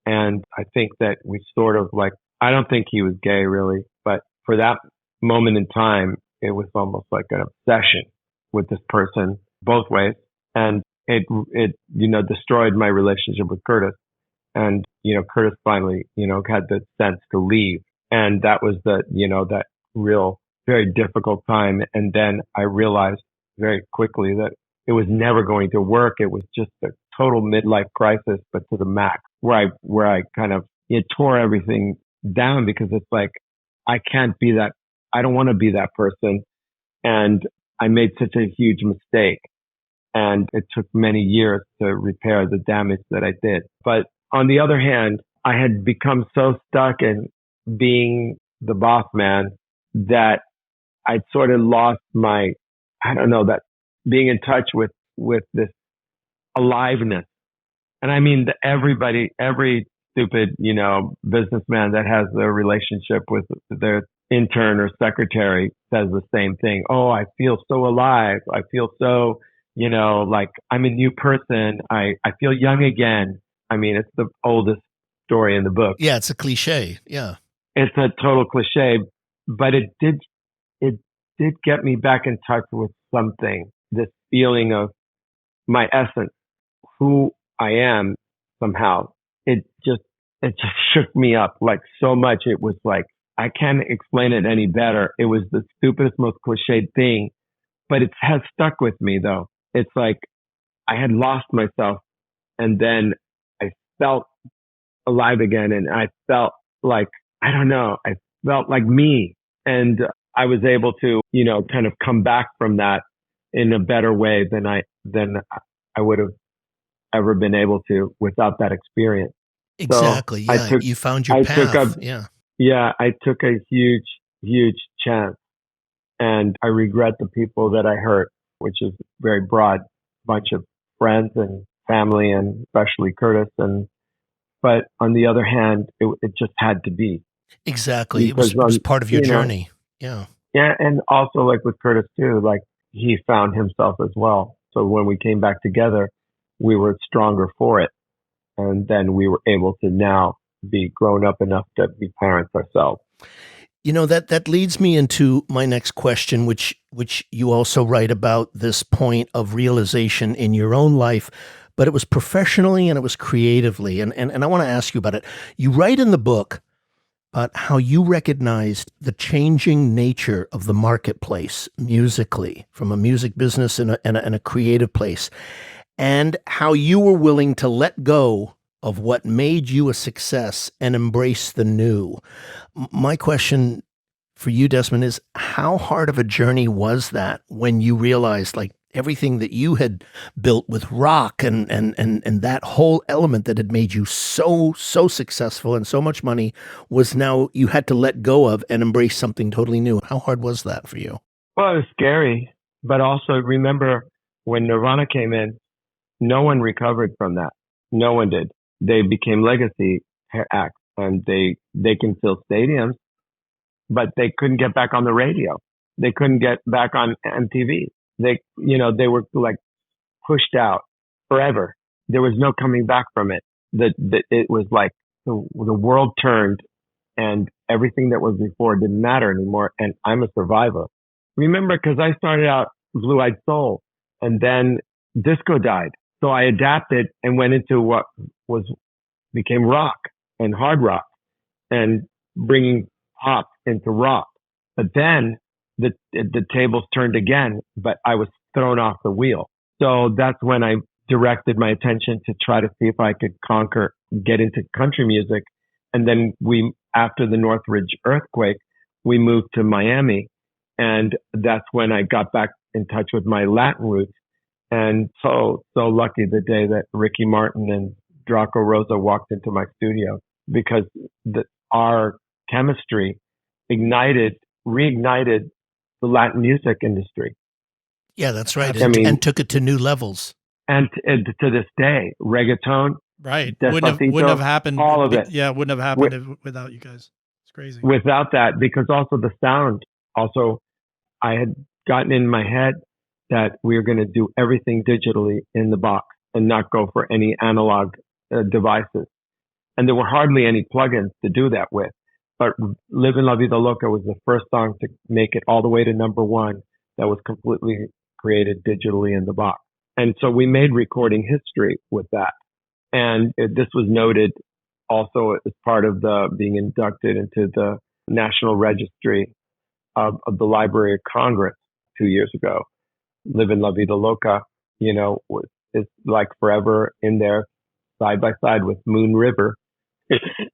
And I think that we sort of like, I don't think he was gay really, but for that moment in time, it was almost like an obsession with this person both ways. And it, destroyed my relationship with Curtis. And, Curtis finally, had the sense to leave. And that was that real, very difficult time. And then I realized very quickly that it was never going to work. It was just a total midlife crisis, but to the max, where I kind of, it tore everything down, because it's like, I can't be that. I don't want to be that person. And I made such a huge mistake. And it took many years to repair the damage that I did. But on the other hand, I had become so stuck in being the boss man that I'd sort of lost my, that being in touch with this aliveness. And I mean, every stupid, businessman that has a relationship with their intern or secretary says the same thing. Oh, I feel so alive. I feel so, like I'm a new person. I feel young again. I mean, it's the oldest story in the book. Yeah, it's a cliche. Yeah. It's a total cliche, but it did get me back in touch with something, this feeling of my essence, who I am somehow. It just shook me up like so much. It was like, I can't explain it any better. It was the stupidest, most cliched thing, but it has stuck with me though. It's like I had lost myself, and then I felt alive again, and I felt like, I felt like me. And I was able to, kind of come back from that in a better way than I would have ever been able to without that experience. Exactly. So yeah. You found your path. Yeah. I took a huge, huge chance, and I regret the people that I hurt, which is a very broad bunch of friends and family, and especially Curtis. But on the other hand, it just had to be. Exactly. It was part of your journey. Yeah. Yeah. And also, like with Curtis too, like he found himself as well. So when we came back together, we were stronger for it. And then we were able to now be grown up enough to be parents ourselves. That leads me into my next question, which you also write about this point of realization in your own life, but it was professionally and it was creatively. And I want to ask you about it. You write in the book about how you recognized the changing nature of the marketplace musically, from a music business and a creative place, and how you were willing to let go of what made you a success and embrace the new. My question for you, Desmond, is how hard of a journey was that when you realized, like, everything that you had built with rock and that whole element that had made you so successful and so much money was now you had to let go of and embrace something totally new? How hard was that for you? Well, it was scary, but also remember when Nirvana came in, no one recovered from that. No one did. They became legacy acts, and they can fill stadiums, but they couldn't get back on the radio. They couldn't get back on MTV. They were like pushed out forever. There was no coming back from it. It was like the world turned, and everything that was before didn't matter anymore. And I'm a survivor. Remember, because I started out Blue-Eyed Soul, and then disco died. So I adapted and went into what became rock and hard rock, and bringing pop into rock. But then the tables turned again, but I was thrown off the wheel. So that's when I directed my attention to try to see if I could get into country music. And then after the Northridge earthquake, we moved to Miami. And that's when I got back in touch with my Latin roots. And so lucky the day that Ricky Martin and Draco Rosa walked into my studio, because our chemistry reignited the Latin music industry. Yeah, that's right. And took it to new levels. And to this day, reggaeton. Right. Wouldn't have happened. All of it. Yeah, wouldn't have happened without you guys. It's crazy. Without that, because also the sound, I had gotten in my head that we were going to do everything digitally in the box and not go for any analog devices. And there were hardly any plugins to do that with. But Livin La Vida Loca was the first song to make it all the way to #1 that was completely created digitally in the box. And so we made recording history with that. And this was noted also as part of the being inducted into the National Registry of the Library of Congress 2 years ago. Livin La Vida Loca, is like forever in there side by side with Moon River.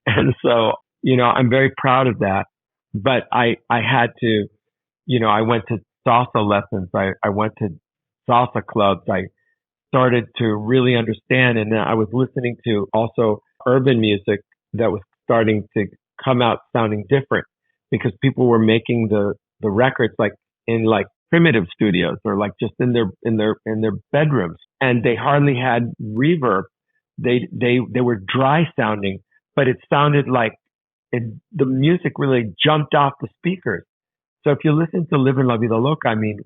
And so, I'm very proud of that. But I had to, I went to salsa lessons. I went to salsa clubs. I started to really understand. And I was listening to also urban music that was starting to come out sounding different because people were making the records like in like primitive studios or like just in their bedrooms, and they hardly had reverb. They were dry sounding, but it sounded like the music really jumped off the speakers. So if you listen to Livin La Vida Loca, I mean,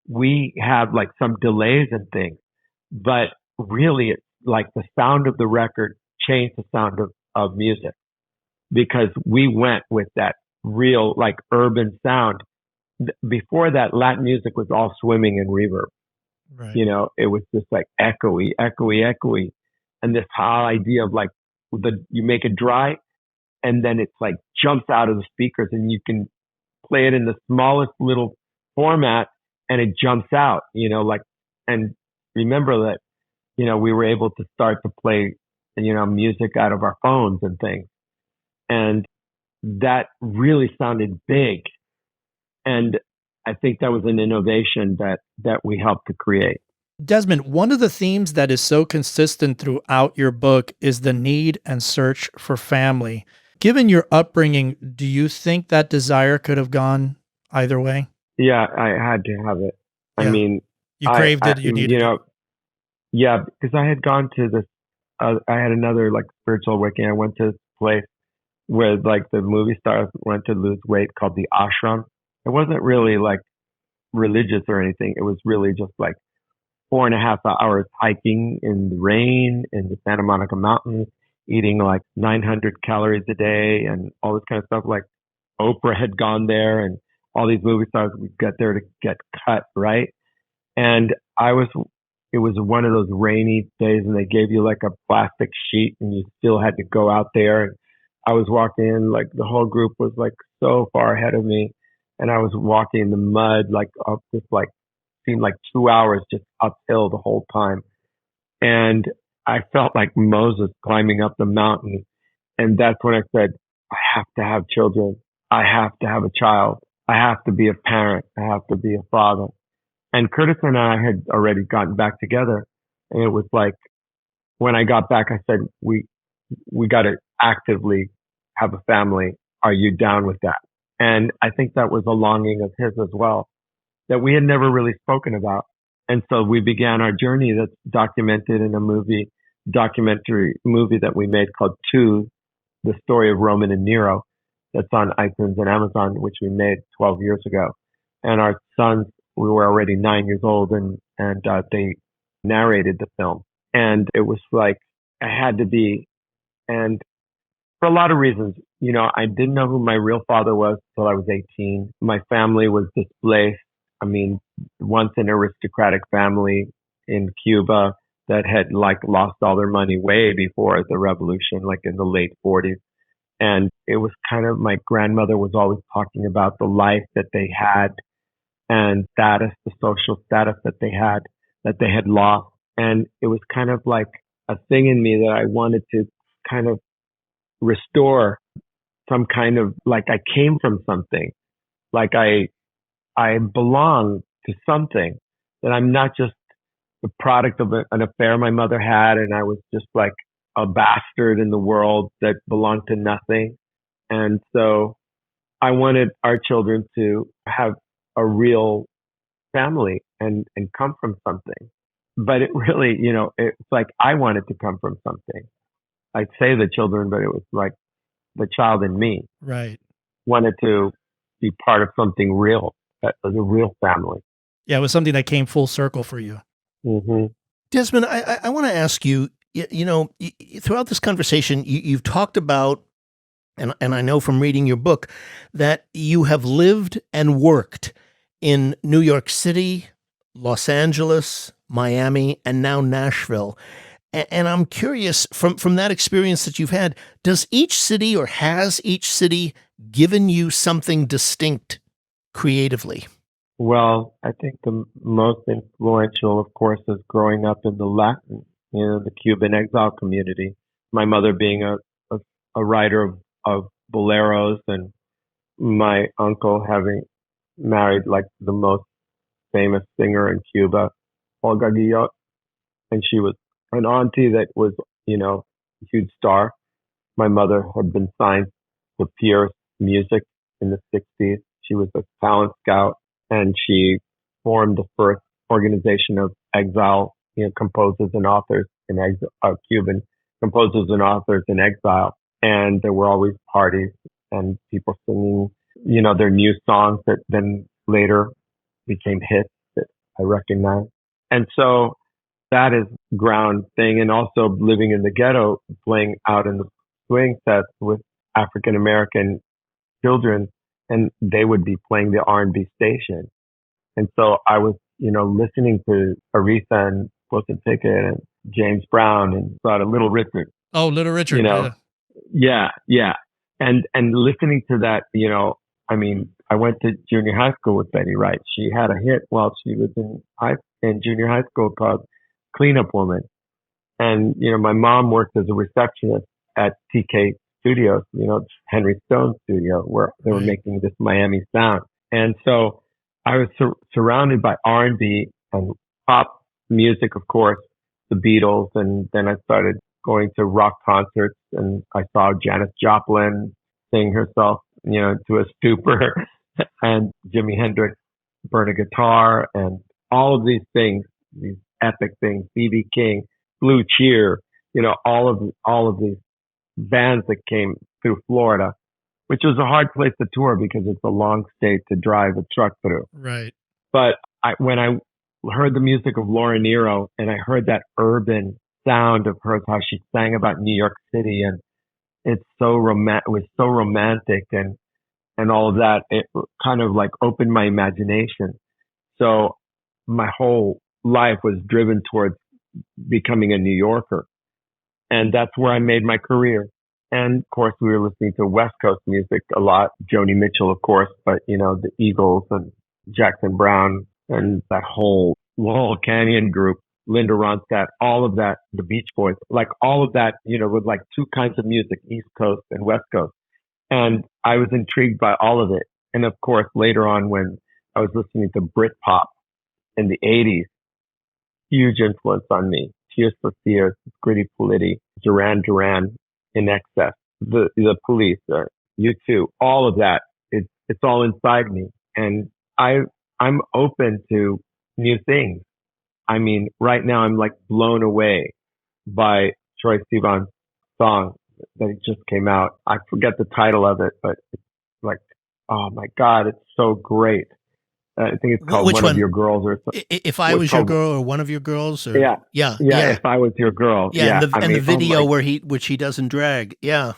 we have like some delays and things, but really it's like the sound of the record changed the sound of music because we went with that real like urban sound. Before that, Latin music was all swimming in reverb. Right. It was just like echoey. And this whole idea of like you make it dry and then it's like jumps out of the speakers and you can play it in the smallest little format and it jumps out, and remember that, we were able to start to play, music out of our phones and things. And that really sounded big. And I think that was an innovation that we helped to create. Desmond, one of the themes that is so consistent throughout your book is the need and search for family. Given your upbringing, do you think that desire could have gone either way? Yeah, I had to have it. Yeah. I mean, you craved it, you needed it. Yeah, because I had gone to this, I had another like spiritual awakening. I went to this place where like the movie stars went to lose weight called the ashram. It wasn't really like religious or anything. It was really just like 4.5 hours hiking in the rain in the Santa Monica Mountains, eating like 900 calories a day and all this kind of stuff. Like Oprah had gone there and all these movie stars would get there to get cut, right? And it was one of those rainy days and they gave you like a plastic sheet and you still had to go out there. And I was walking in, like the whole group was like so far ahead of me. And I was walking in the mud, like up this like, seemed like 2 hours just uphill the whole time. And I felt like Moses climbing up the mountain. And that's when I said, I have to have children. I have to have a child. I have to be a parent. I have to be a father. And Curtis and I had already gotten back together. And it was like, when I got back, I said, we got to actively have a family. Are you down with that? And I think that was a longing of his as well, that we had never really spoken about. And so we began our journey that's documented in a documentary movie that we made called Two, the story of Roman and Nero, that's on iTunes and Amazon, which we made 12 years ago. And our sons, we were already 9 years old and they narrated the film. And it was like, I had to be, and for a lot of reasons, I didn't know who my real father was until I was 18. My family was displaced. I mean, once an aristocratic family in Cuba that had like lost all their money way before the revolution, like in the late 40s. And it was kind of, my grandmother was always talking about the life that they had and status, the social status that they had lost. And it was kind of like a thing in me that I wanted to kind of restore some kind of, like I came from something, like I belong to something, that I'm not just the product of an affair my mother had and I was just like a bastard in the world that belonged to nothing. And so I wanted our children to have a real family and come from something. But it really, it's like I wanted to come from something. I'd say the children, but it was like the child in me Right. wanted to be part of something real, that was a real family. Yeah, it was something that came full circle for you. Mm-hmm. Desmond, I want to ask you, throughout this conversation, you've talked about And I know from reading your book that you have lived and worked in New York City, Los Angeles, Miami, and now Nashville. And I'm curious, from that experience that you've had, does each city or has each city given you something distinct creatively? Well, I think the most influential, of course, is growing up in the Latin, the Cuban exile community. My mother being a writer of boleros, and my uncle having married like the most famous singer in Cuba, Olga Guillot, and she was an auntie that was, a huge star. My mother had been signed to Pierce Music in the 60s. She was a talent scout, and she formed the first organization of exile, composers and authors in exile, Cuban composers and authors in exile. And there were always parties and people singing, their new songs that then later became hits that I recognized. And so that is ground thing. And also living in the ghetto, playing out in the swing sets with African American children, and they would be playing the R&B station. And so I was, listening to Aretha and Wilson Pickett and James Brown and Little Richard. Oh, Little Richard. Yeah. And listening to that, I went to junior high school with Betty Wright. She had a hit while she was in junior high school called Cleanup Woman. And, my mom worked as a receptionist at TK Studios, Henry Stone's studio, where they were making this Miami sound. And so I was surrounded by R&B and pop music, of course, the Beatles. And then I started going to rock concerts, and I saw Janis Joplin sing herself, to a stupor, and Jimi Hendrix burn a guitar, and all of these things, these epic things, B.B. King, Blue Cheer, all of these bands that came through Florida, which was a hard place to tour because it's a long state to drive a truck through. Right. But when I heard the music of Laura Nyro, and I heard that urban sound of hers, how she sang about New York City, and it's so it was so romantic and all of that, it kind of like opened my imagination. So my whole life was driven towards becoming a New Yorker. And that's where I made my career. And of course, we were listening to West Coast music a lot. Joni Mitchell, of course, but the Eagles and Jackson Browne and that whole Laurel Canyon group, Linda Ronstadt, all of that, the Beach Boys, like all of that, with like two kinds of music, East Coast and West Coast. And I was intrigued by all of it. And of course, later on when I was listening to Britpop in the 80s, huge influence on me. Tears for Fears, Gritty Politti, Duran Duran, In Excess, the Police, U2, all of that. It's all inside me. And I'm open to new things. I mean, right now I'm like blown away by Troye Sivan's song that just came out. I forget the title of it, but it's like, oh my God, it's so great. I think it's called One of Your Girls or something. If I Was Your Girl, or One of Your Girls? Or, yeah. If I Was Your Girl. Yeah, and the video which he doesn't drag. Yeah.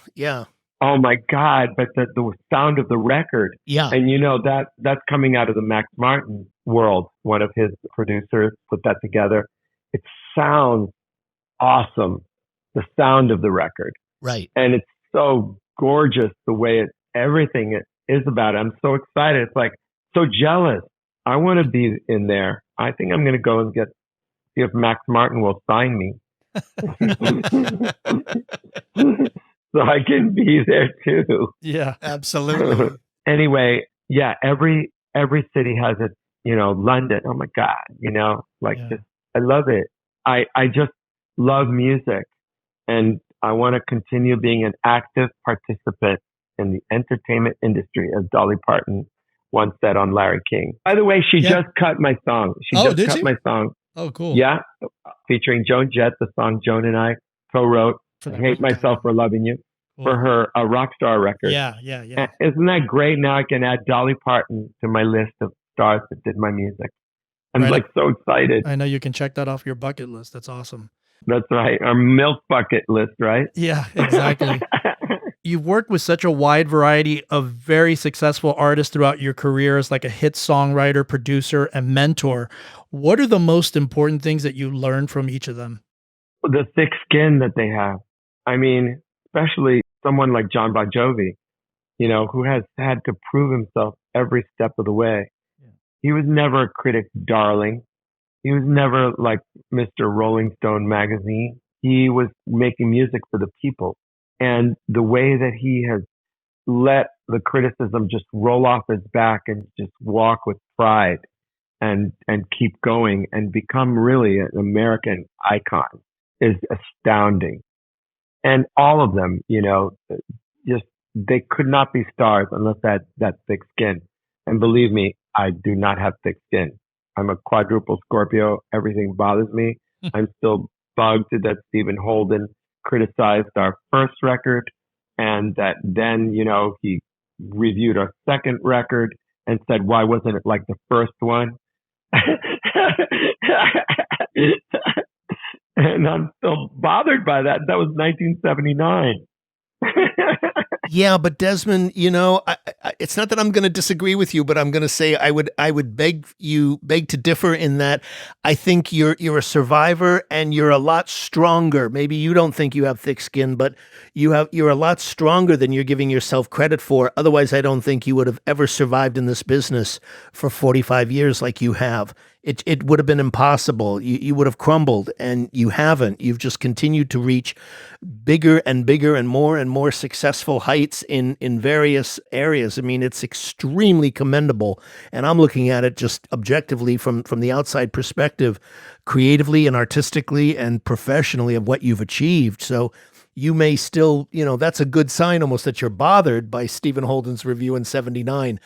Oh my God! But the sound of the record. Yeah. And that's coming out of the Max Martin world. One of his producers put that together. It sounds awesome. The sound of the record. Right. And it's so gorgeous the way everything is about it. I'm so excited. It's like so jealous. I want to be in there. I think I'm going to go and see if Max Martin will sign me. So I can be there too. Yeah, absolutely. Anyway, yeah, every city has its, London. Oh my God, I love it. I just love music, and I want to continue being an active participant in the entertainment industry, as Dolly Parton once said on Larry King. By the way, she just cut my song. She just cut my song. Oh, cool. Yeah, featuring Joan Jett, the song Joan and I co-wrote. I Hate Myself for Loving You, for her a Rockstar record. Yeah. Isn't that great? Now I can add Dolly Parton to my list of stars that did my music. I'm so excited. I know you can check that off your bucket list. That's awesome. That's right. Our MILF bucket list, right? Yeah, exactly. You've worked with such a wide variety of very successful artists throughout your career as like a hit songwriter, producer, and mentor. What are the most important things that you learned from each of them? The thick skin that they have. I mean, especially someone like Jon Bon Jovi, who has had to prove himself every step of the way. Yeah. He was never a critic darling. He was never like Mr. Rolling Stone magazine. He was making music for the people. And the way that he has let the criticism just roll off his back and just walk with pride and keep going and become really an American icon is astounding. And all of them, just they could not be stars unless that thick skin. And believe me, I do not have thick skin. I'm a quadruple Scorpio. Everything bothers me. I'm still bugged that Stephen Holden criticized our first record and that then, he reviewed our second record and said, why wasn't it like the first one? And I'm still bothered by that. That was 1979. Yeah, but Desmond, it's not that I'm going to disagree with you, but I'm going to say I would beg to differ in that I think you're a survivor and you're a lot stronger. Maybe you don't think you have thick skin, but you're a lot stronger than you're giving yourself credit for. Otherwise, I don't think you would have ever survived in this business for 45 years like you have. It would have been impossible. You would have crumbled, and you haven't. You've just continued to reach bigger and bigger and more successful heights in various areas. I mean, it's extremely commendable, and I'm looking at it just objectively from the outside perspective, creatively and artistically and professionally of what you've achieved. So you may still, that's a good sign almost that you're bothered by Stephen Holden's review in '79.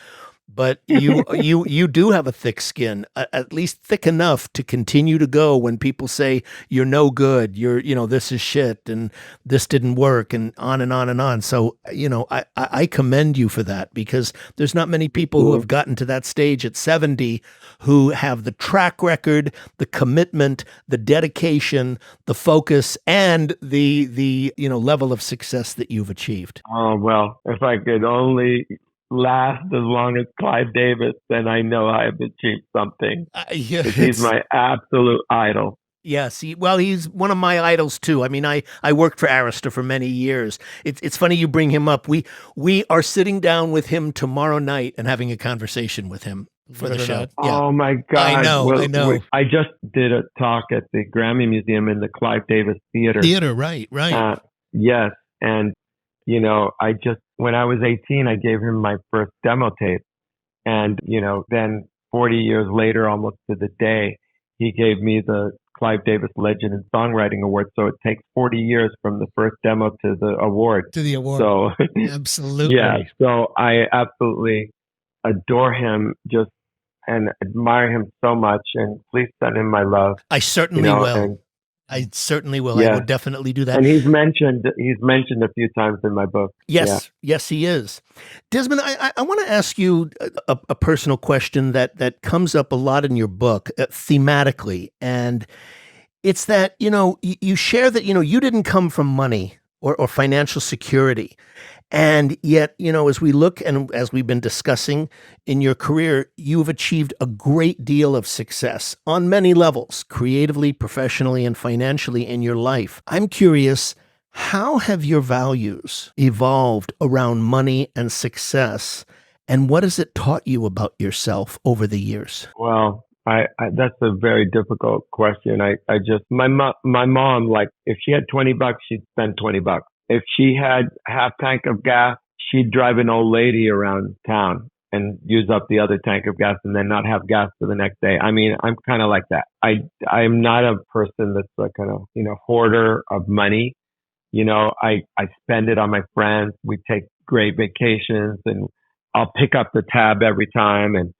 But you do have a thick skin, at least thick enough to continue to go when people say you're no good, this is shit and this didn't work and on and on and on. So, I commend you for that, because there's not many people who have gotten to that stage at 70 who have the track record, the commitment, the dedication, the focus, and the level of success that you've achieved. Oh, well, if I could only last as long as Clive Davis, then I know I have achieved something. He's my absolute idol. Yes, he's one of my idols too. I mean, I worked for Arista for many years. It's funny you bring him up. We are sitting down with him tomorrow night and having a conversation with him for the show. Yeah. Oh my God! I know. I just did a talk at the Grammy Museum in the Clive Davis Theater. Right. Yes, and when I was 18, I gave him my first demo tape. And, then 40 years later, almost to the day, he gave me the Clive Davis Legend in Songwriting Award. So it takes 40 years from the first demo to the award. So, absolutely. Yeah. So I absolutely adore him and admire him so much. And please send him my love. I certainly will. I certainly will. Yeah. I will definitely do that. And he's mentioned a few times in my book. Yes, Yes, he is. Desmond, I want to ask you a personal question that comes up a lot in your book thematically. And it's that, you share that, you didn't come from money or financial security. And yet, as we look and as we've been discussing in your career, you've achieved a great deal of success on many levels, creatively, professionally, and financially in your life. I'm curious, how have your values evolved around money and success? And what has it taught you about yourself over the years? Well, that's a very difficult question. My mom, like, if she had $20, she'd spend $20. If she had half tank of gas, she'd drive an old lady around town and use up the other tank of gas and then not have gas for the next day. I mean, I'm kind of like that. I'm not a person that's like kind of, hoarder of money. I spend it on my friends. We take great vacations and I'll pick up the tab every time. And,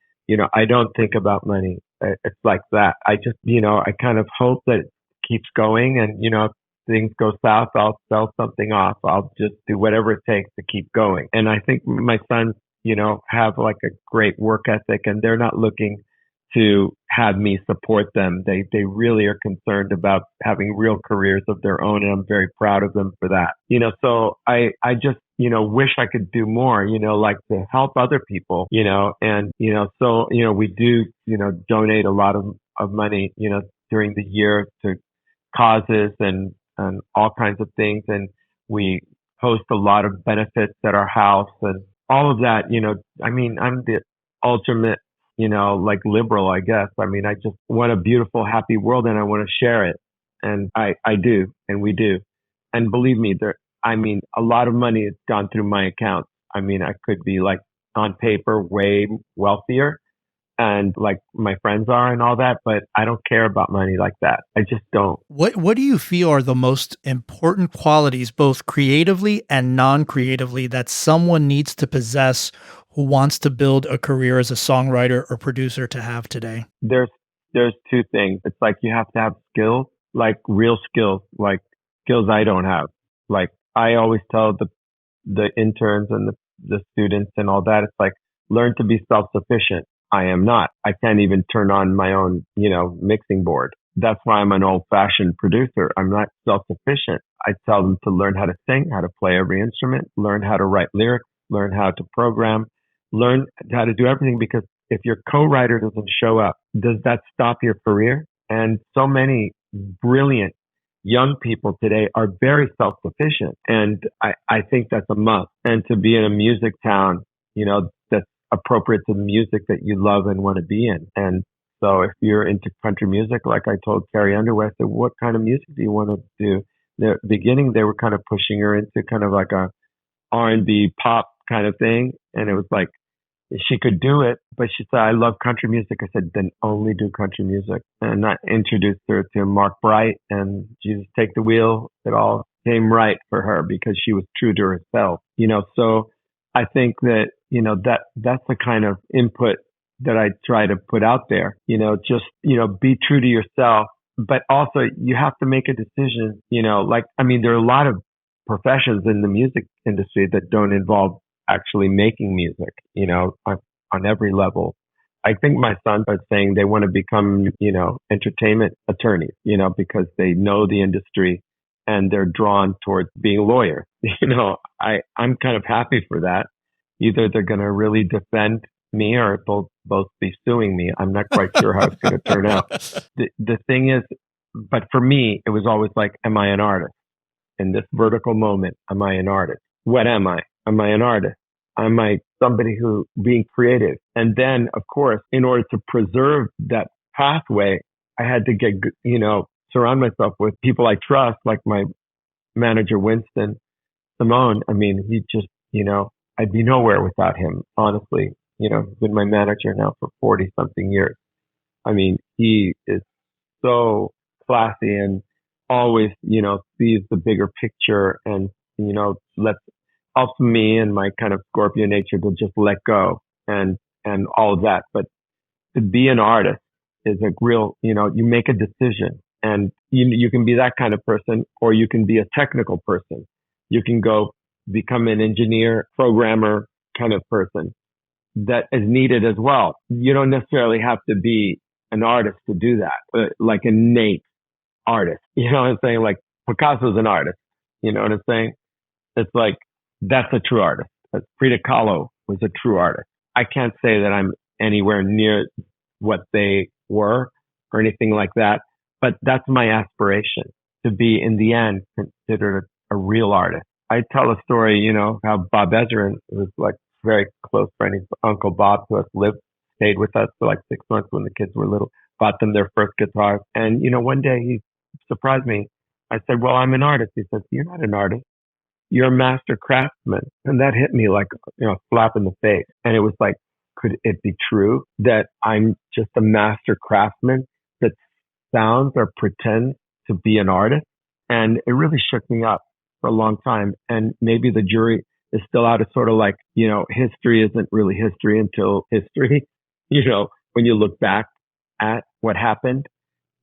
I don't think about money. It's like that. I just, I kind of hope that it keeps going and, if things go south, I'll sell something off. I'll just do whatever it takes to keep going. And I think my sons, have like a great work ethic and they're not looking to have me support them. They really are concerned about having real careers of their own, and I'm very proud of them for that. So I just, wish I could do more, like to help other people, and, so, we do, donate a lot of money, during the year to causes and all kinds of things. And we host a lot of benefits at our house and all of that, I'm the ultimate, like liberal, I guess. I just want a beautiful, happy world and I want to share it. And I do, and we do. And believe me, a lot of money has gone through my account. I could be like on paper way wealthier and like my friends are and all that, but I don't care about money like that. I just don't. What do you feel are the most important qualities, both creatively and non-creatively, that someone needs to possess who wants to build a career as a songwriter or producer to have today? There's two things. It's like you have to have skills, like real skills, like skills I don't have. Like I always tell the interns and the students and all that, it's like, learn to be self-sufficient. I am not. I can't even turn on my own, mixing board. That's why I'm an old-fashioned producer. I'm not self-sufficient. I tell them to learn how to sing, how to play every instrument, learn how to write lyrics, learn how to program, learn how to do everything, because if your co-writer doesn't show up, does that stop your career? And so many brilliant young people today are very self-sufficient. And I think that's a must. And to be in a music town, that's appropriate to the music that you love and want to be in. And so if you're into country music, like I told Carrie Underwood, I said, what kind of music do you want to do? The beginning, they were kind of pushing her into kind of like a R&B pop kind of thing. And it was like, she could do it, but she said, I love country music. I said, then only do country music. And I introduced her to Mark Bright and Jesus Take the Wheel. It all came right for her because she was true to herself, so I think that, that's the kind of input that I try to put out there, just, be true to yourself, but also you have to make a decision, there are a lot of professions in the music industry that don't involve actually making music, on every level. I think my sons are saying they want to become, entertainment attorneys, because they know the industry and they're drawn towards being lawyers. I'm kind of happy for that. Either they're going to really defend me or both be suing me. I'm not quite sure how it's going to turn out. The thing is, but for me, it was always like, am I an artist? In this vertical moment, am I an artist? What am I? Am I an artist? Am I somebody who being creative? And then, of course, in order to preserve that pathway, I had to get, surround myself with people I trust, like my manager, Winston Simone. He just, I'd be nowhere without him, honestly. He's been my manager now for 40 something years. He is so classy and always, sees the bigger picture and, helps me and my kind of Scorpio nature to just let go and all of that. But to be an artist is a real, you make a decision and you can be that kind of person, or you can be a technical person. You can go become an engineer, programmer kind of person that is needed as well. You don't necessarily have to be an artist to do that, like an innate artist. You know what I'm saying? Like Picasso's an artist. You know what I'm saying? It's like, that's a true artist. Frida Kahlo was a true artist. I can't say that I'm anywhere near what they were or anything like that, but that's my aspiration, to be in the end considered a real artist. I tell a story, how Bob Ezrin was like very close friend. His Uncle Bob, who stayed with us for like 6 months when the kids were little, bought them their first guitar. And, one day he surprised me. I said, well, I'm an artist. He says, you're not an artist. You're a master craftsman. And that hit me like, slap in the face. And it was like, could it be true that I'm just a master craftsman that sounds or pretends to be an artist? And it really shook me up for a long time. And maybe the jury is still out. It's sort of like, history isn't really history until history. When you look back at what happened,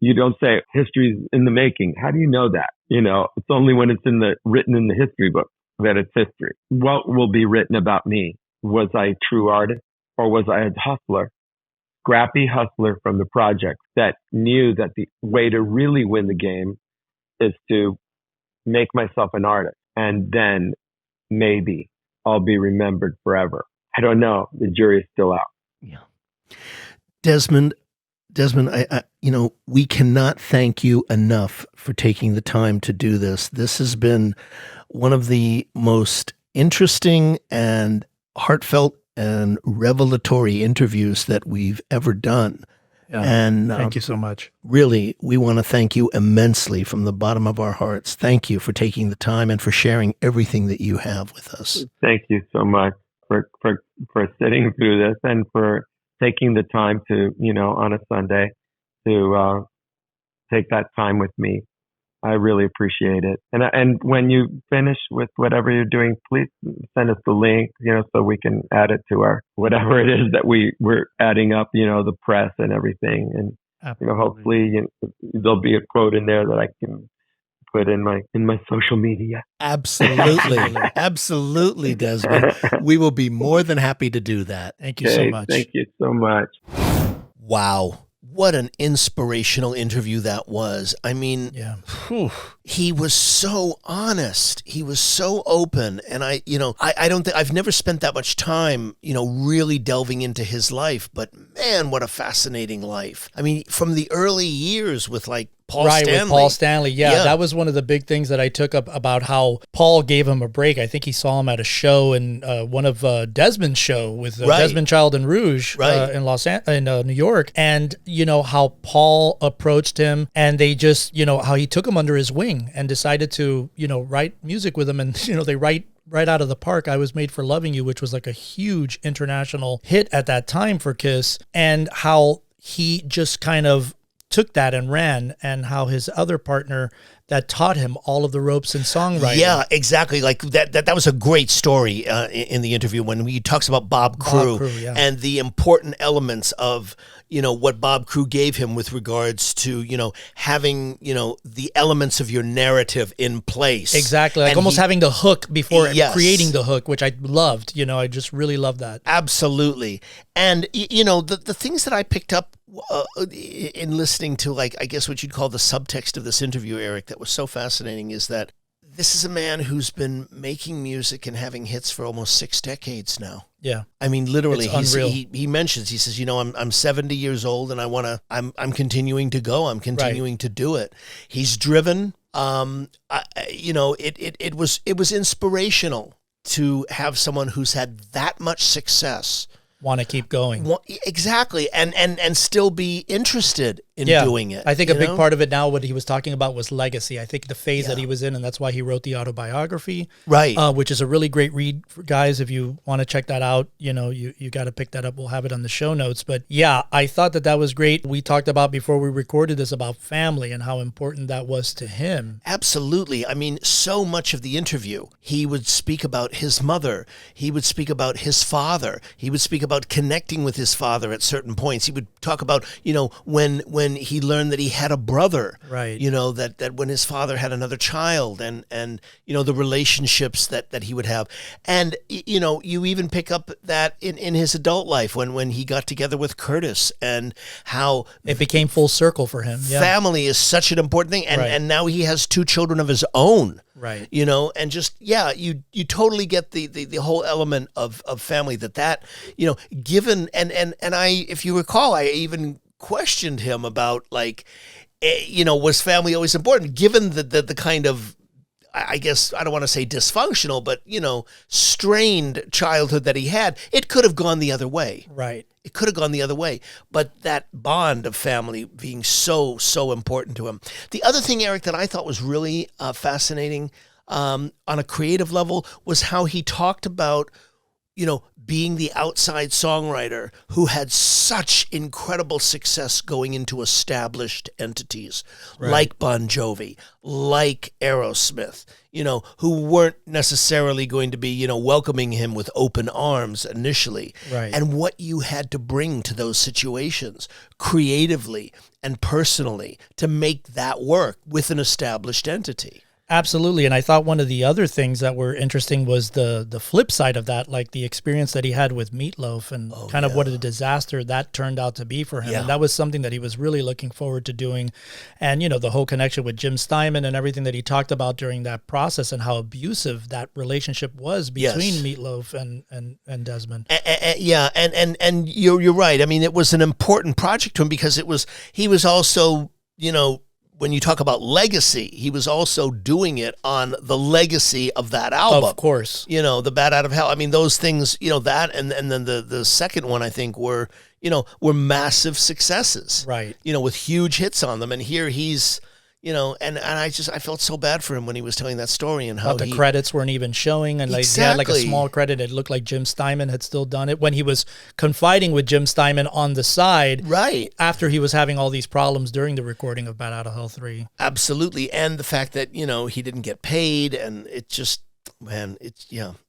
you don't say history's in the making. How do you know that? It's only when it's written in the history book that it's history. What will be written about me? Was I a true artist or was I a hustler? scrappy hustler from the project that knew that the way to really win the game is to make myself an artist. And then maybe I'll be remembered forever. I don't know. The jury is still out. Yeah. Desmond, we cannot thank you enough for taking the time to do this. This has been one of the most interesting and heartfelt and revelatory interviews that we've ever done. Yeah. And thank you so much. Really, we want to thank you immensely from the bottom of our hearts. Thank you for taking the time and for sharing everything that you have with us. Thank you so much for sitting through this and for taking the time to, on a Sunday to take that time with me. I really appreciate it. And when you finish with whatever you're doing, please send us the link, so we can add it to our, whatever it is that we're adding up, the press and everything. And, hopefully there'll be a quote in there that I can put in my social media. Absolutely. Absolutely, Desmond. We will be more than happy to do that. Thank you so much. Thank you so much. Wow. What an inspirational interview that was. I mean, he was so honest. He was so open. And I don't think I've never spent that much time, really delving into his life, but man, what a fascinating life. I mean, from the early years with Paul Stanley. With Paul Stanley. Yeah, that was one of the big things that I took up about how Paul gave him a break. I think he saw him at a show in one of Desmond's show with Desmond Child and Rouge in New York. And, how Paul approached him and they just, how he took him under his wing and decided to, write music with him. And, they write right out of the park, I Was Made for Loving You, which was like a huge international hit at that time for Kiss. And how he just kind of took that and ran, and how his other partner that taught him all of the ropes in songwriting. Yeah, exactly. Like that was a great story in the interview when he talks about Bob Crewe and the important elements of, what Bob Crewe gave him with regards to, having, the elements of your narrative in place. Exactly. Like almost having the hook before creating the hook, which I loved. I just really loved that. Absolutely. And, the things that I picked up in listening to, I guess what you'd call the subtext of this interview, Eric, that was so fascinating is that this is a man who's been making music and having hits for almost 6 decades now. Yeah. I mean, literally, he mentions, he says, I'm 70 years old and I'm continuing to go. I'm continuing to do it. He's driven. It was inspirational to have someone who's had that much success want to keep going. Exactly. And still be interested in doing it. I think a big part of it now, what he was talking about was legacy. I think the phase that he was in, and that's why he wrote the autobiography. Right. Which is a really great read for guys. If you want to check that out, you got to pick that up. We'll have it on the show notes. But yeah, I thought that was great. We talked about before we recorded this about family and how important that was to him. Absolutely. I mean, so much of the interview, he would speak about his mother. He would speak about his father. He would speak about connecting with his father at certain points. He would talk about, when he learned that he had a brother, right? That when his father had another child, and the relationships that he would have, and you even pick up that in his adult life when he got together with Curtis, and how it became full circle for him. Family is such an important thing, and now he has 2 children of his own. Right. And just, you totally get the whole element of family that, given, and I, if you recall, I even questioned him about was family always important given the kind of, I guess, I don't want to say dysfunctional, but, strained childhood that he had. It could have gone the other way. Right. It could have gone the other way, but that bond of family being so important to him. The other thing, Eric, that I thought was really fascinating on a creative level was how he talked about, being the outside songwriter who had such incredible success going into established entities like Bon Jovi, like Aerosmith, who weren't necessarily going to be, welcoming him with open arms initially. Right. And what you had to bring to those situations creatively and personally to make that work with an established entity. Absolutely. And I thought one of the other things that were interesting was the flip side of that, like the experience that he had with Meatloaf and kind of what a disaster that turned out to be for him. Yeah. And that was something that he was really looking forward to doing. And, the whole connection with Jim Steinman and everything that he talked about during that process and how abusive that relationship was between Meatloaf and Desmond. And you're right. I mean, it was an important project to him because he was also, when you talk about legacy, he was also doing it on the legacy of that album. Of course. The Bat Out of Hell. I mean, those things, that and then the second one, I think, were massive successes. Right. With huge hits on them. And here he's, and I felt so bad for him when he was telling that story and how the credits weren't even showing, and he had like a small credit. It looked like Jim Steinman had still done it when he was confiding with Jim Steinman on the side, right after he was having all these problems during the recording of Bat Out of Hell 3. Absolutely, and the fact that he didn't get paid, and it just, man,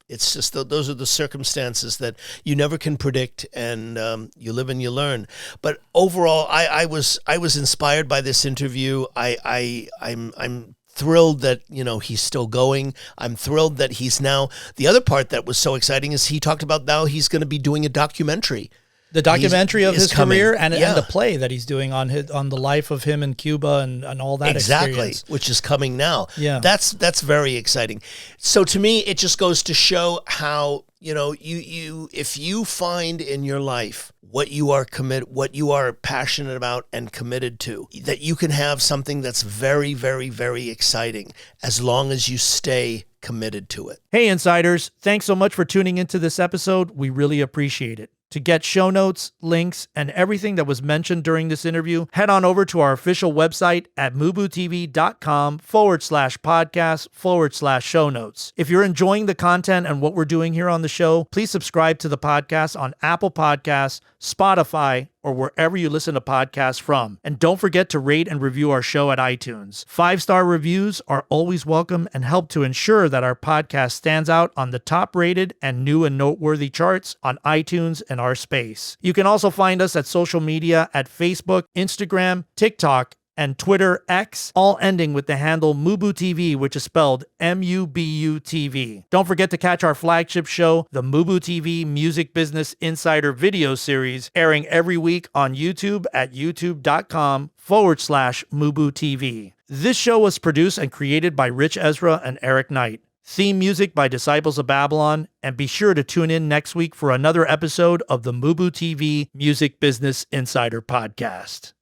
it's just those are the circumstances that you never can predict, and you live and you learn. But overall, I was inspired by this interview. I'm thrilled that he's still going. I'm thrilled that he's now. The other part that was so exciting is he talked about now he's going to be doing a documentary. The documentary of his career and Yeah. the play that he's doing on the life of him in Cuba and all that experience. Which is coming now. Yeah. That's very exciting. So to me, it just goes to show how, you if you find in your life what you are passionate about and committed to, that you can have something that's very, very, very exciting as long as you stay committed to it. Hey, Insiders, thanks so much for tuning into this episode. We really appreciate it. To get show notes, links, and everything that was mentioned during this interview, head on over to our official website at MUBUTV.com/podcast/show notes. If you're enjoying the content and what we're doing here on the show, please subscribe to the podcast on Apple Podcasts, Spotify, or wherever you listen to podcasts from. And don't forget to rate and review our show at iTunes. 5-star reviews are always welcome and help to ensure that our podcast stands out on the top-rated and new and noteworthy charts on iTunes and our space. You can also find us at social media at Facebook, Instagram, TikTok, and Twitter X, all ending with the handle MUBUTV, which is spelled MUBUTV. Don't forget to catch our flagship show, the MUBUTV Music Business Insider video series, airing every week on YouTube at youtube.com/MUBUTV. This show was produced and created by Rich Ezra and Eric Knight. Theme music by Disciples of Babylon, and be sure to tune in next week for another episode of the MUBUTV Music Business Insider Podcast.